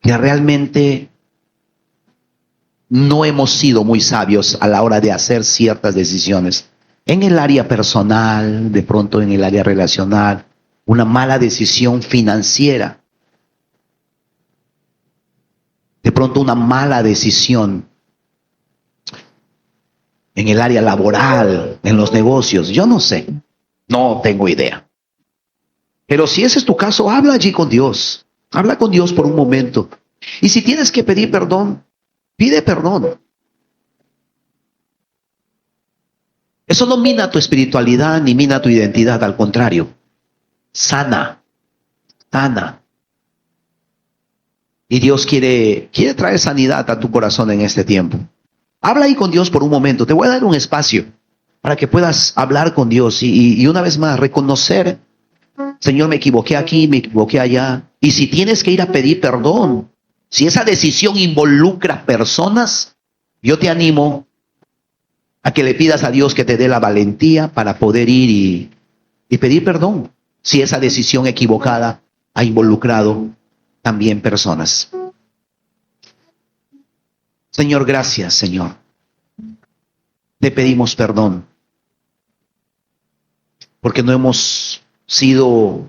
que realmente no hemos sido muy sabios a la hora de hacer ciertas decisiones. En el área personal, de pronto en el área relacional, una mala decisión financiera. De pronto una mala decisión en el área laboral, en los negocios. Yo no sé, no tengo idea. Pero si ese es tu caso, habla allí con Dios. Habla con Dios por un momento. Y si tienes que pedir perdón, pide perdón. Eso no mina tu espiritualidad ni mina tu identidad, al contrario. Sana. Y Dios quiere traer sanidad a tu corazón en este tiempo. Habla ahí con Dios por un momento. Te voy a dar un espacio para que puedas hablar con Dios y una vez más reconocer, Señor, me equivoqué aquí, me equivoqué allá. Y si tienes que ir a pedir perdón, si esa decisión involucra personas, yo te animo a que le pidas a Dios que te dé la valentía para poder ir y pedir perdón. Si esa decisión equivocada ha involucrado también personas. Señor, gracias, Señor. Te pedimos perdón porque no hemos sido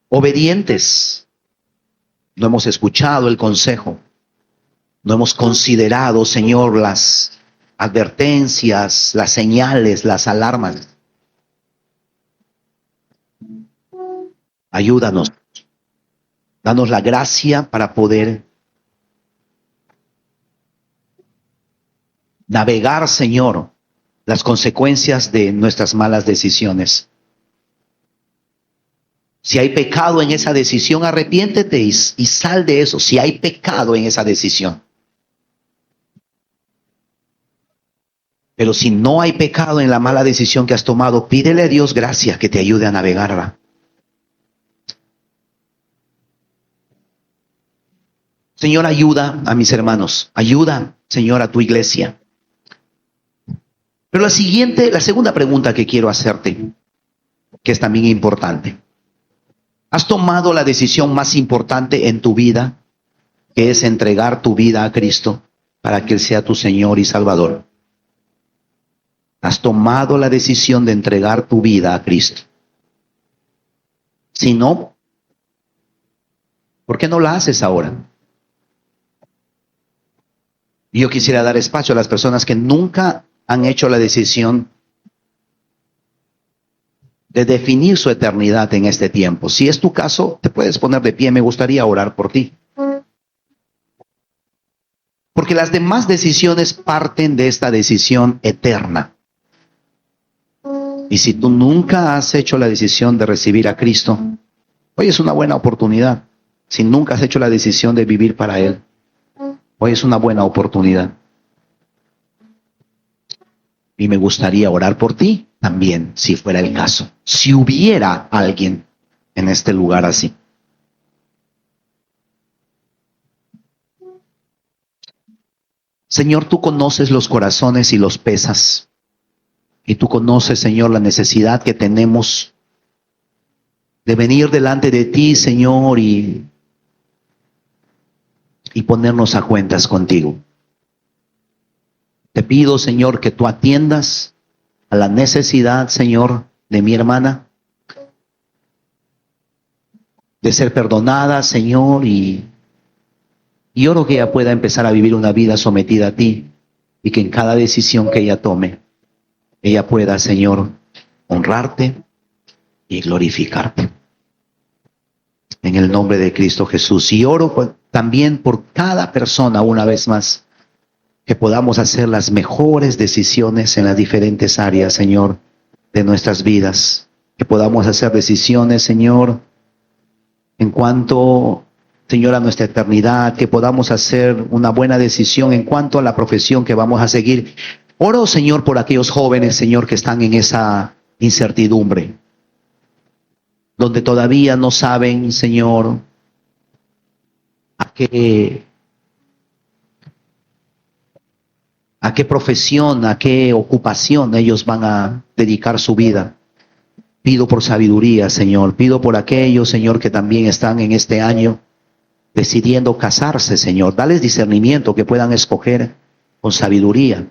obedientes, no hemos escuchado el consejo, no hemos considerado, Señor, las advertencias, las señales, las alarmas. Ayúdanos, danos la gracia para poder navegar, Señor, las consecuencias de nuestras malas decisiones. Si hay pecado en esa decisión, arrepiéntete y sal de eso. Si hay pecado en esa decisión. Pero si no hay pecado en la mala decisión que has tomado, pídele a Dios gracia que te ayude a navegarla. Señor, ayuda a mis hermanos. Ayuda, Señor, a tu iglesia. Pero la segunda pregunta que quiero hacerte, que es también importante. ¿Has tomado la decisión más importante en tu vida, que es entregar tu vida a Cristo para que Él sea tu Señor y Salvador? ¿Has tomado la decisión de entregar tu vida a Cristo? Si no, ¿por qué no la haces ahora? Y yo quisiera dar espacio a las personas que nunca han hecho la decisión de definir su eternidad en este tiempo. Si es tu caso, te puedes poner de pie. Me gustaría orar por ti. Porque las demás decisiones parten de esta decisión eterna. Y si tú nunca has hecho la decisión de recibir a Cristo, hoy es una buena oportunidad. Si nunca has hecho la decisión de vivir para Él, hoy es una buena oportunidad. Y me gustaría orar por ti también, si fuera el caso. Si hubiera alguien en este lugar así. Señor, tú conoces los corazones y los pesas. Y tú conoces, Señor, la necesidad que tenemos de venir delante de ti, Señor, y ponernos a cuentas contigo. Te pido, Señor, que tú atiendas a la necesidad, Señor, de mi hermana, de ser perdonada, Señor, y oro que ella pueda empezar a vivir una vida sometida a ti, y que en cada decisión que ella tome, ella pueda, Señor, honrarte y glorificarte. En el nombre de Cristo Jesús. Y oro también por cada persona, una vez más, que podamos hacer las mejores decisiones en las diferentes áreas, Señor, de nuestras vidas. Que podamos hacer decisiones, Señor, en cuanto, Señor, a nuestra eternidad. Que podamos hacer una buena decisión en cuanto a la profesión que vamos a seguir. Oro, Señor, por aquellos jóvenes, Señor, que están en esa incertidumbre, donde todavía no saben, Señor, a qué profesión, a qué ocupación ellos van a dedicar su vida. Pido por sabiduría, Señor. Pido por aquellos, Señor, que también están en este año decidiendo casarse, Señor. Dales discernimiento, que puedan escoger con sabiduría.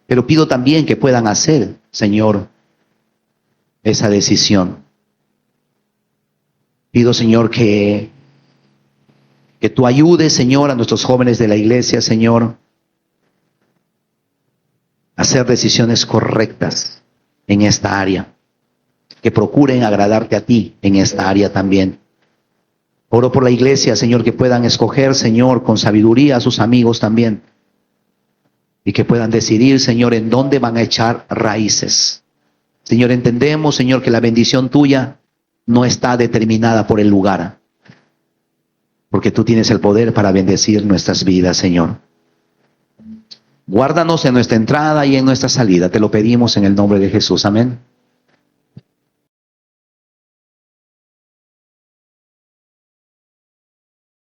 Pero pido también que puedan hacer, Señor, esa decisión. Pido, Señor, que tú ayudes, Señor, a nuestros jóvenes de la iglesia, Señor, a hacer decisiones correctas en esta área. Que procuren agradarte a ti en esta área también. Oro por la iglesia, Señor, que puedan escoger, Señor, con sabiduría a sus amigos también. Y que puedan decidir, Señor, en dónde van a echar raíces. Señor, entendemos, Señor, que la bendición tuya no está determinada por el lugar, porque tú tienes el poder para bendecir nuestras vidas, Señor. Guárdanos en nuestra entrada y en nuestra salida. Te lo pedimos en el nombre de Jesús. Amén.